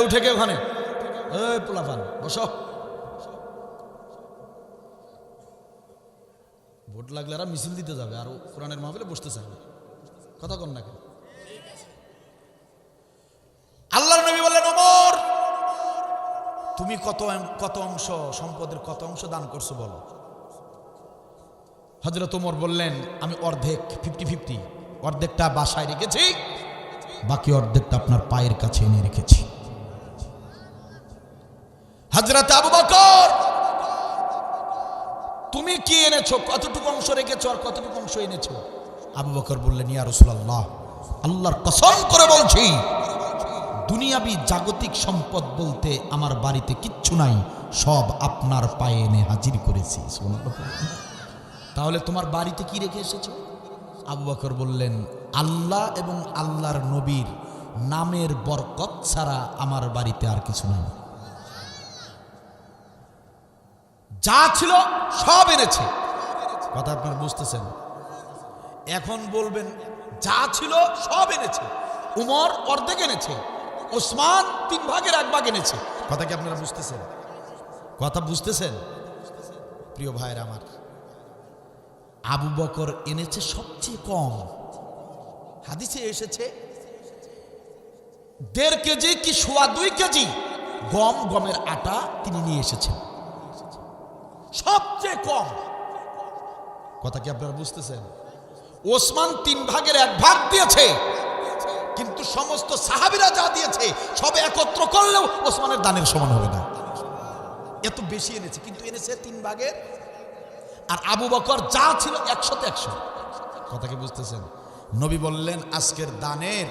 উঠে গে ওখানে, পোলাপান বসো। ভোট লাগলে এরা মিছিল দিতে যাবে আর কোরআনের মাহফিলে বসতে চাইবে, কথা কন না কেন? আল্লাহর নবী বললেন ওমর তুমি কত অংশ সম্পদের কত অংশ দান করছো বলো। হযরত ওমর বললেন আমি অর্ধেক 50-50, অর্ধেকটা বাসায় রেখেছি, বাকি অর্ধেকটা আপনার পায়ের কাছে এনে রেখেছি। হযরত আবু বকর তুমি কি এনেছো, কতটুকু অংশ রেখেছো আর কতটুকু অংশ এনেছো? আবু বকর বললেন ইয়া রাসূলুল্লাহ, আল্লাহর কসম করে বলছি দুনিয়াবি জাগতিক সম্পদ বলতে আমার বাড়িতে কিচ্ছু নাই, সব আপনার পায়ে এনে হাজির করেছি। তাহলে তোমার বাড়িতে কি রেখে এসেছো? আবু বকর বললেন আল্লাহ এবং আল্লাহর নবীর নামের বরকত ছাড়া আমার বাড়িতে আর কিছু নাই। যা ছিল সব এনেছে, কথা আপনারা বুঝতেছেন? এখন বলবেন যা ছিল সব এনেছে, উমর অর্ধেক এনেছে, ওসমান 3 ভাগের 1 ভাগ এনেছে। কথা কি আপনারা বুঝতেছেন? কথা বুঝতেছেন? প্রিয় ভাইরা আমার, আবু বকর এনেছে সবচেয়ে কম। হাদিসে এসেছে 1.5 কেজি কি 2.25 কেজি গমের আটা তিনি নিয়ে এসেছেন, সবচেয়ে কম। কথা কি আপনারা বুঝতেছেন? ওসমান 3 ভাগের 1 ভাগ দিয়েছে, কিন্তু সমস্ত সাহাবীরা যা দিয়েছে সব একত্র করলেও ওসমানের দানের সমান হবে না, এত বেশি এনেছে। কিন্তু এনেছে 3 ভাগের আর আবু বকর যা ছিল 100-তে 100। কথা কি বুঝতেছেন? নবী বললেন আজকের দানের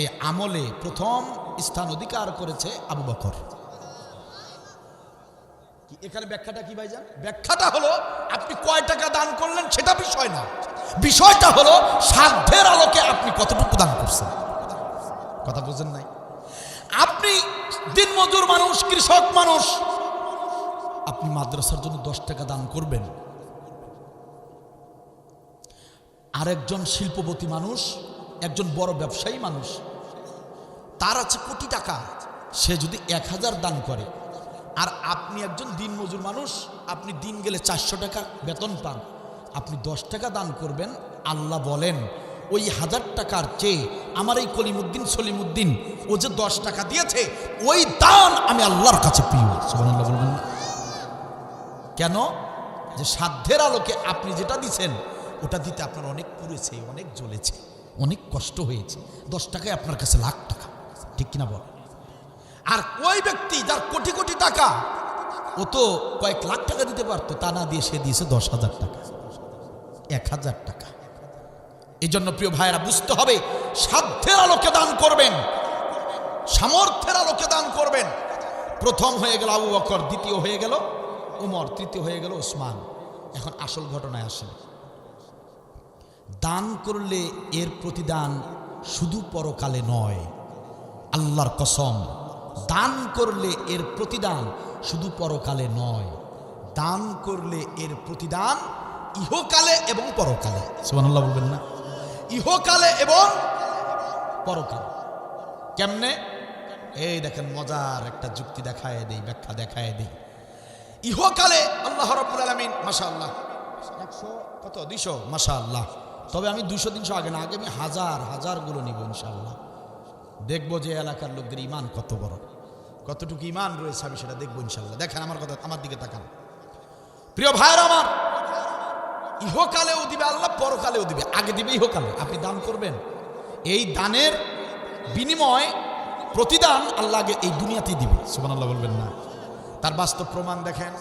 এই আমলে প্রথম স্থান অধিকার করেছে আবু বকর। কি এখানে ব্যাখ্যাটা কি ভাইজান? ব্যাখ্যাটা হলো আপনি কয় টাকা দান করলেন সেটা বিষয় না, বিষয়টা হলো সাধ্যের আলোকে আপনি কতটুকু দান করছেন। কথা বুঝেন নাই? আপনি দিনমজুর মানুষ, কৃষক মানুষ, আপনি মাদ্রাসার জন্য 10 টাকা দান করবেন। আরেকজন শিল্পপতি মানুষ, একজন বড় ব্যবসায়ী মানুষ, তার আছে কোটি টাকা, সে যদি 1000 দান করে, আর আপনি একজন দিনমজুর মানুষ, আপনি দিন গেলে 400 টাকা বেতন পান, আপনি 10 টাকা দান করবেন, আল্লাহ বলেন ওই 1000 টাকার চেয়ে আমার এই কলিমুদ্দিন সলিমুদ্দিন ও যে 10 টাকা দিয়েছে ওই দান আমি আল্লাহর কাছে প্রিয়। সুবহানাল্লাহ বলবেন না? কেন? যে সাধ্যের আলোকে আপনি যেটা দিচ্ছেন ওটা দিতে আপনার অনেক পুড়েছে, অনেক জ্বলেছে, অনেক কষ্ট হয়েছে। 10 টাকায় আপনার কাছে লাখ টাকা, ঠিক কিনা বল? আর ওই ব্যক্তি যার কোটি কোটি টাকা, ও তো কয়েক লাখ টাকা দিতে পারতো, তা না দিয়ে সে দিয়েছে 10,000 টাকা, 1000 টাকা। এই জন্য প্রিয় ভাইয়েরা বুঝতে হবে, সাধ্যের আলোকে দান করবেন, সামর্থ্যের আলোকে দান করবেন। প্রথম হয়ে গেল আবু বকর, দ্বিতীয় হয়ে গেল উমর, তৃতীয় হয়ে গেল ওসমান। এখন আসল ঘটনায় আসেন। দান করলে এর প্রতিদান শুধু পরকালে নয়, আল্লাহর কসম, দান করলে এর প্রতিদান শুধু পরকালে নয়, দান করলে এর প্রতিদান ইহকালে এবং পরকালে। সুবহানাল্লাহ বলবেন না? ইহকালে এবং পরকালে। কেমনে? এই দেখেন, মজার একটা যুক্তি দেখায় দেই, ব্যাখ্যা দেখায় দেই। ইহকালে আল্লাহ রাব্বুল আলামিন, মাশাআল্লাহ, 100 কত 200, মাশাআল্লাহ। তবে আমি 200-300 আগে না, আগে আমি হাজারগুলো নিব ইনশাআল্লাহ। দেখবো যে এলাকার লোকদের ইমান কত বড়, কতটুকু ইমান রয়েছে, আমি সেটা দেখবো ইনশাআল্লাহ। দেখেন আমার কথা, আমার দিকে তাকান প্রিয় ভাইরা আমার। ইহকালেও দিবে আল্লাহ, পরকালেও দিবে। আগে দিবে ইহকালে, আপনি দান করবেন, এই দানের বিনিময় প্রতিদান আল্লাহ আগে এই দুনিয়াতেই দিবে। সুবহানাল্লাহ বলবেন না? তার বাস্তব প্রমাণ দেখেন।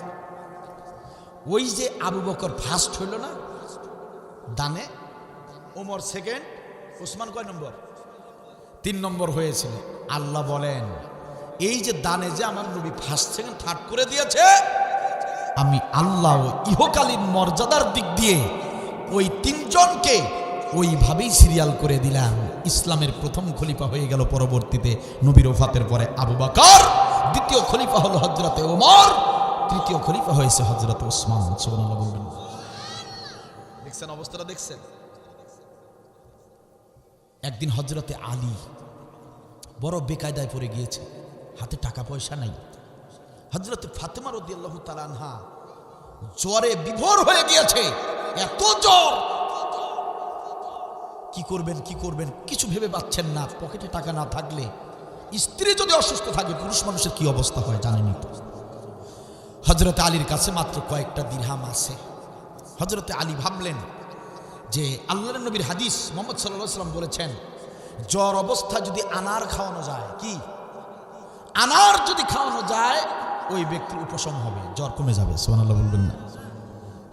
ওই যে আবু বকর ফার্স্ট হইল না দানে, ওমর সেকেন্ড, ওসমান কয় নম্বর? 3 নম্বর হয়েছিল। আল্লাহ বলেন এই যে দানে যে আমার নবী ফার্স্ট সেকেন্ড থার্ড করে দিয়েছে, আমি আল্লাহ ইহকালীন মর্যাদার দিক দিয়ে ওই 3 জনকে ওইভাবেই সিরিয়াল করে দিলাম। ইসলামের প্রথম খলিফা হয়ে গেল পরবর্তীতে নবীর ওফাতের পরে আবু বকর, দ্বিতীয় খলিফা হলো হযরতে ওমর, তৃতীয় খলিফা হয়েছে হযরতে ওসমান। সুবহানাল্লাহ বলবেন? দেখছেন অবস্থাটা? দেখছেন? একদিন হযরতে আলী বড় বেকায়দায় পড়ে গিয়েছে, হাতে টাকা পয়সা নাই। হযরতে ফাতেমা রাদিয়াল্লাহু তাআলা আনহা জ্বরে বিভোর হয়ে গিয়েছে, এত জ্বর, কি করবেন কিছু ভেবে পাচ্ছেন না। পকেটে টাকা না থাকলে, স্ত্রী যদি অসুস্থ থাকে, পুরুষ মানুষের কি অবস্থা হয় জানেনই তো। হযরতে আলীর কাছে মাত্র কয়েকটা দিরহাম আছে। হযরতে আলী ভাবলেন যে আল্লাহর নবীর হাদিস, মুহাম্মদ সাল্লাল্লাহু আলাইহি ওয়াসাল্লাম বলেছেন, জ্বর অবস্থা যদি আনার খাওয়ানো যায়, কি আনার যদি খাওয়ানো যায়, ওই ব্যক্তির উপশম হবে, জ্বর কমে যাবে। সুবহানাল্লাহ বলবেন না?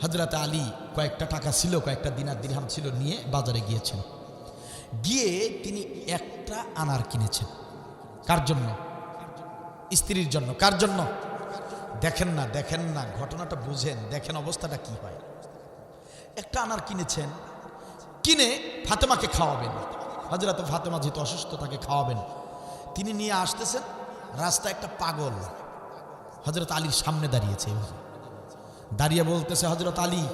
হযরতে আলী কয়েকটা টাকা ছিল, কয়েকটা দিনার দিরহাম ছিল, নিয়ে বাজারে গিয়েছেন। গিয়ে তিনি একটা আনার কিনেছেন। কার জন্য? স্ত্রীর জন্য। কার জন্য? দেখেন না ঘটনাটা বুঝেন, দেখেন অবস্থাটা কি হয়। একটা আনার কিনেছেন, কিনে ফাতেমাকে খাওয়াবেন। হযরতে ফাতেমা যেহেতু অসুস্থ, তাকে খাওয়াবেন। তিনি নিয়ে আসতেছেন, রাস্তায় একটা পাগল হযরত আলীর সামনে দাঁড়িয়েছে। দাঁড়িয়ে বলতেছে, হযরত আলী,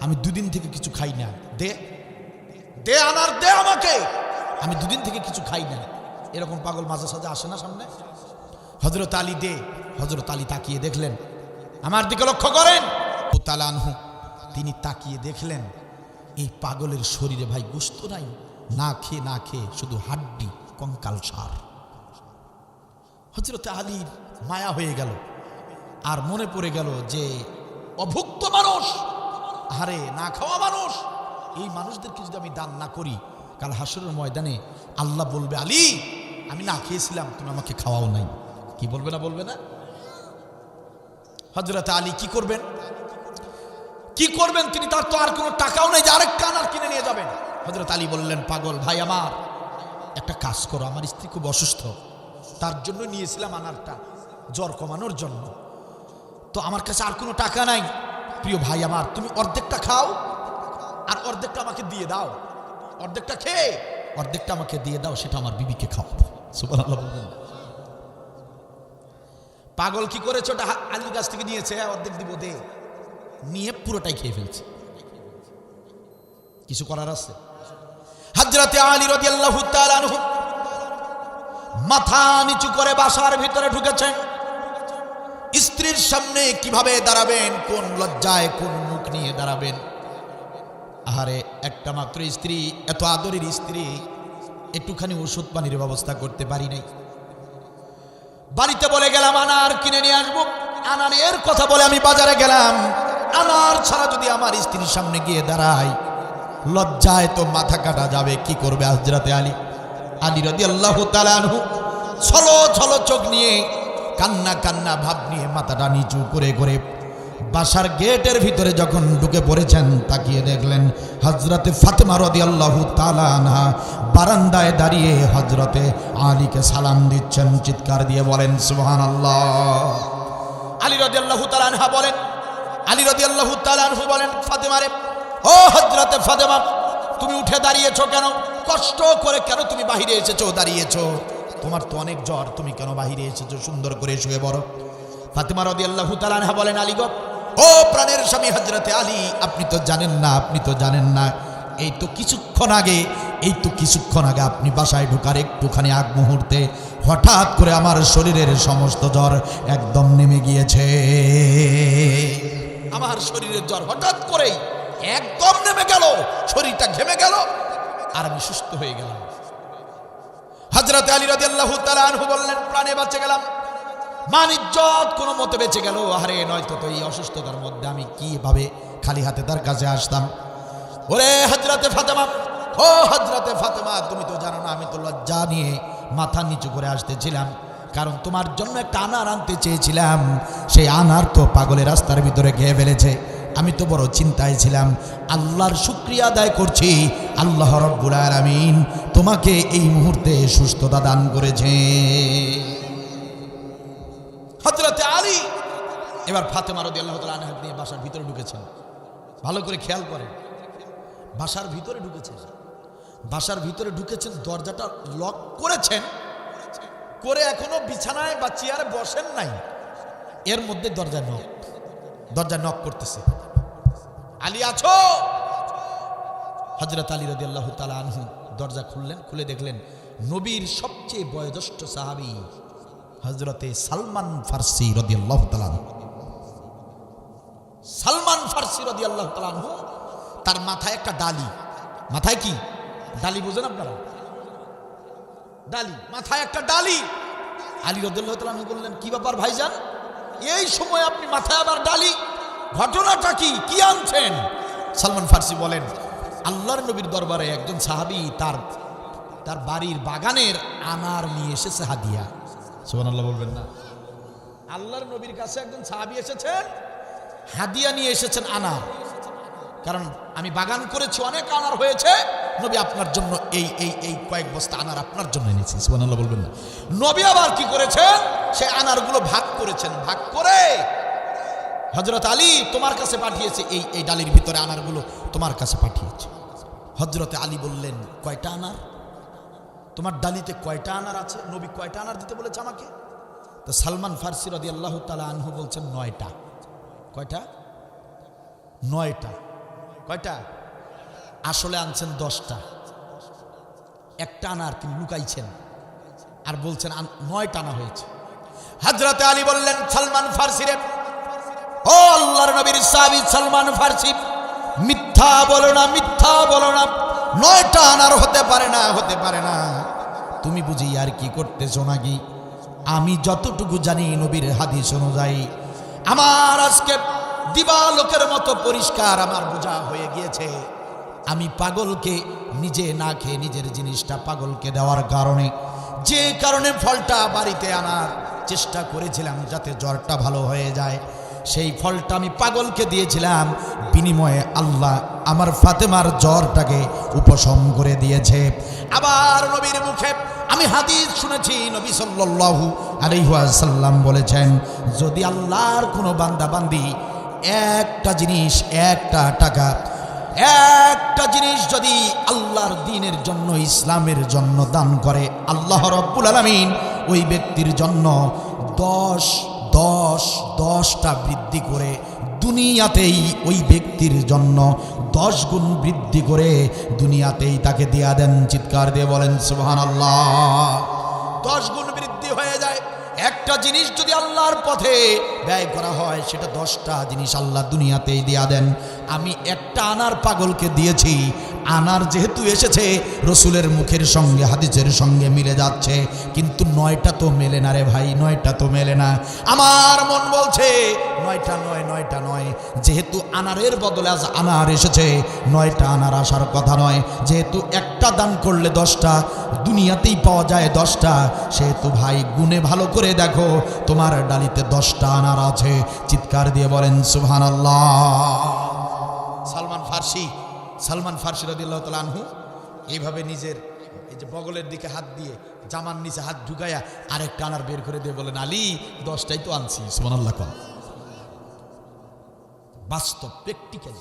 আমি 2 দিন থেকে কিছু খাই না, দে আনার, দে আমাকে, আমি 2 দিন থেকে কিছু খাই না। এরকম পাগল মাঝে সাঝে আসে না সামনে? হযরত আলী দে। হযরত আলী তাকিয়ে দেখলেন, আমার দিকে লক্ষ্য করেন, তাআলা আনহু, তিনি তাকিয়ে দেখলেন এই পাগলের শরীরে ভাই গোশত নাই, না খেয়ে শুধু হাড্ডি, কঙ্কাল সার। হযরত আলীর মায়া হয়ে গেল, আর মনে পড়ে গেল যে অভুক্ত মানুষ, আরে না খাওয়া মানুষ, এই মানুষদেরকে যদি আমি দান না করি, কাল হাসরের ময়দানে আল্লাহ বলবে, আলী আমি না খেয়েছিলাম, তুমি আমাকে খাওয়াও নাই। কি বলবে না? হযরত আলী কি করবেন? কি করবেন তিনি? তার তো আর কোনো টাকাও নেই যে আরেকটা আনার কিনে নিয়ে যাবেন। হযরত আলী বললেন, পাগল ভাই আমার, একটা কাজ করো, আমার স্ত্রী খুব অসুস্থ, তার জন্য নিয়েছিলাম আনারটা জ্বর কমানোর জন্য, তো আমার কাছে আর কোনো টাকা নাই। প্রিয় ভাই আমার, তুমি অর্ধেকটা খাও আর অর্ধেকটা আমাকে দিয়ে দাও, অর্ধেকটা খেয়ে অর্ধেকটা আমাকে দিয়ে দাও, সেটা আমার বিবিকে খাওয়াবো। সুবহানাল্লাহ বলবেন। পাগল কি করেছে? ওটা আলীর কাছ থেকে নিয়েছে, অর্ধেক দিব দে, নিয়ে পুরোটাই খেয়ে ফেলছে। কিছু করার আছে? হযরতে আলী রাদিয়াল্লাহু তাআলা আনহু মাথা নিচু করে বাসার ভিতরে ঢুকেছেন। স্ত্রীর সামনে কিভাবে দাঁড়াবেন, কোন লজ্জায়, কোন মুখ নিয়ে দাঁড়াবেন? আহারে, একটা মাত্র স্ত্রী, এত আদরের স্ত্রী, একটুখানি ওষুধ পানির ব্যবস্থা করতে পারি নাই। বাড়িতে বলে গেলাম আনার কিনে নিয়ে আসবো, আনারের কথা বলে আমি বাজারে গেলাম, আনার ছাড়া যদি আমার স্ত্রীর সামনে গিয়ে দাঁড়াই, লজ্জায় তো মাথা কাটা যাবে। কি করবে হযরতে আলী রাদিয়াল্লাহু তাআলা আনহু ছলো ছলো চোখ নিয়ে, কান্না কান্না ভাব নিয়ে মাথাটা নিচু করে করে বাসার গেটের ভিতরে যখন ঢুকে পড়েছেন, তাকিয়ে দেখলেন হযরতে ফাতেমা রাদিয়াল্লাহু তাআলা আনহা বারান্দায় দাঁড়িয়ে হযরতে আলীকে সালাম দিচ্ছেন। চিৎকার দিয়ে বলেন সুবহানাল্লাহ। আলী রাদিয়াল্লাহু তাআলা আনহা বলেন, আলী রাদিয়াল্লাহু তাআলা আনহু বলেন, ফাতেমারে, ও হযরতে ফাতেমা, তুমি উঠে দাঁড়িয়েছো কেন? কষ্ট করে কেন তুমি বাহিরে এসেছো, দাঁড়িয়েছো? তোমার তো অনেক জ্বর, তুমি কেন বাহিরে এসেছো? সুন্দর করে শুয়ে বড়। ফাতেমা রাদিয়াল্লাহু তাআলা আনহা বলেন, আলী গো, ও প্রাণের স্বামী হযরতে আলী, আপনি তো জানেন না, আপনি তো জানেন না, এই তো কিছুক্ষণ আগে আপনি বাসায় ঢোকার একটুখানি আগ মুহূর্তে হঠাৎ করে আমার শরীরের সমস্ত জ্বর একদম নেমে গিয়েছে। আমার শরীরের জ্বর হঠাৎ করেই একদম নেমে গেল, শরীরটা ঘেমে গেল, আর আমি সুস্থ হয়ে গেলাম। হযরতে আলী রাদিয়াল্লাহু তাআলা আনহু বললেন, প্রাণে বেঁচে গেলাম, মান ইজ্জত কোনো মতে বেঁচে গেল। আরে নয়তো তো এই অসুস্থতার মধ্যে আমি কিভাবে খালি হাতে তার কাছে আসতাম? ওরে হযরতে ফাতেমা, ও হযরতে ফাতেমা, তুমি তো জানো না, আমি তো লজ্জা নিয়ে মাথা নিচু করে আসতেছিলাম, কারণ তোমার জন্য একটা আনার আনতে চেয়েছিলাম, সেই আনার তো পাগলের রাস্তার ভিতরে খেয়ে ফেলেছে। আমি তো বড় চিন্তায় ছিলাম। আল্লাহর শুকরিয়া আদায় করছি, আল্লাহ রাব্বুল আলামিন তোমাকে এই মুহূর্তে সুস্থতা দান করেছে। হযরতে আলী এবার ফাতেমা রাদিয়াল্লাহু তাআলা আনহা নিয়ে বাসার ভিতরে ঢুকেছেন। ভালো করে খেয়াল করেন, বাসার ভিতরে ঢুকেছেন, দরজাটা লক করেছেন, করে এখনো বিছানায় বা চেয়ারে বসেন নাই, এর মধ্যে দরজা নক করতেছে। আলী আছো? হযরত আলী রাদিয়াল্লাহু তাআলা আনহু দরজা খুললেন, খুলে দেখলেন নবীর সবচেয়ে বয়োজ্যেষ্ঠ সাহাবী হযরতে সালমান ফারসি রাদিয়াল্লাহু তাআলা আনহু। সালমান ফারসি রাদিয়াল্লাহু তাআলা আনহু, তার মাথায় একটা ডালি, মাথায় কি ডালি বুঝেন আপনারা? ডালি, মাথায় একটা ডালি। আলী রাদিয়াল্লাহু তাআলা আনহু বললেন, কি ব্যাপার ভাইজান, এই সময় আপনি মাথায় আবার ডালি, ঘটনাটা কি, কি আনছেন? সালমান ফারসি বলেন, আল্লাহর নবীর দরবারে একজন সাহাবী তার বাড়ির বাগানের আনার নিয়ে এসেছে হাদিয়া। সুবহানাল্লাহ বলবেন না? আল্লাহর নবীর কাছে একজন সাহাবী এসেছেন, হাদিয়া নিয়ে এসেছেন আনার, কারণ আমি বাগান করেছি, অনেক আনার হয়েছে, নবী আপনার জন্য এই কয়েক বস্তা আনার আপনার জন্য এনেছি। সুবহানাল্লাহ বলবেন না? নবী আবার কি করেছেন, সেই আনারগুলো ভাগ করেছেন, ভাগ করে হযরত আলী তোমার কাছে পাঠিয়েছে, এই ডালির ভিতরে আনারগুলো তোমার কাছে পাঠিয়েছে। হযরত আলী বললেন, কয়টা আনার? তোমার ডালিতে কয়টা আনার আছে? নবী কয়টা আনার দিতে বলেছে আমাকে? তো সালমান ফারসি রাদিয়াল্লাহু তাআলা আনহু বলছেন, 9টা। কয়টা? 9টা। কয়টা? আসলে আনছেন 10টা, একটা আনার তিনি লুকাইছেন, আর বলছেন 9টা আনা হয়েছে। হযরতে আলী বললেন, সালমান ফারসি রে, ও আল্লাহর নবীর সাহাবী সালমান ফারসি, মিথ্যা বলো না, মিথ্যা বলো না, 9টা আনার হতে পারে না, তুমি বুঝি আর কি করতেছো নাকি? আমি যতটুকু জানি নবীর হাদিস অনুযায়ী আমার আজকে দিবালোকের মতো পরিষ্কার আমার বোঝা হয়ে গিয়েছে। আমি পাগলকে নিজে না খেয়ে নিজের জিনিসটা পাগলকে দেওয়ার কারণে, যে কারণে ফলটা বাড়িতে আনার চেষ্টা করেছিলাম যাতে জ্বরটা ভালো হয়ে যায়, সেই ফলটা আমি পাগলকে দিয়েছিলাম, বিনিময়ে আল্লাহ আমার ফাতেমার জ্বরটাকে উপশম করে দিয়েছে। আবার নবীর মুখে আমি হাদিস শুনেছি, নবী সাল্লাল্লাহু আলাইহি ওয়াসাল্লাম বলেছেন, যদি আল্লাহর কোনো বান্দা বান্দি একটা জিনিস, একটা টাকা, একটা জিনিস যদি আল্লাহর দ্বীনের জন্য, ইসলামের জন্য দান করে, আল্লাহ রাব্বুল আলামিন ওই ব্যক্তির জন্য 10টা বৃদ্ধি করে দুনিয়াতেই ওই ব্যক্তির জন্য 10 গুণ বৃদ্ধি করে দুনিয়াতেই তাকে দেয়া দেন। চিৎকার দিয়ে বলেন সুবহানাল্লাহ। 10 গুণ বৃদ্ধি হয়ে যায়। একটা জিনিস যদি আল্লাহর পথে ব্যয় করা হয়, সেটা 10টা জিনিস আল্লাহ দুনিয়াতেই দেয়া দেন। আমি একটা আনার পাগলকে দিয়েছি, আনার যেহেতু এসেছে রসুলের মুখের সঙ্গে, হাদিসের সঙ্গে মিলে যাচ্ছে, কিন্তু 9টা তো মেলে না রে ভাই, 9টা তো মেলে না। আমার মন বলছে 9টা নয়, যেহেতু আনারের বদলে আজ আনার এসেছে, 9টা আনার আসার কথা নয়। যেহেতু একটা দান করলে 10টা দুনিয়াতেই পাওয়া যায় 10টা, সেহেতু ভাই গুণে ভালো করে দেখো, তোমার ডালিতে 10টা আনার আছে। চিৎকার দিয়ে বলেন সুবহানাল্লাহ। সালমান ফার্সি রাদিয়াল্লাহু তাআলা আনহু এইভাবে নিজের এই যে বগলের দিকে হাত দিয়ে জামার নিচে হাত ঢুকায়া আরেকটা আনার বের করে দিয়ে বলেন, আলী 10টাই তো আনছি। সুবহানাল্লাহ। বাস্তব, প্র্যাকটিক্যাল।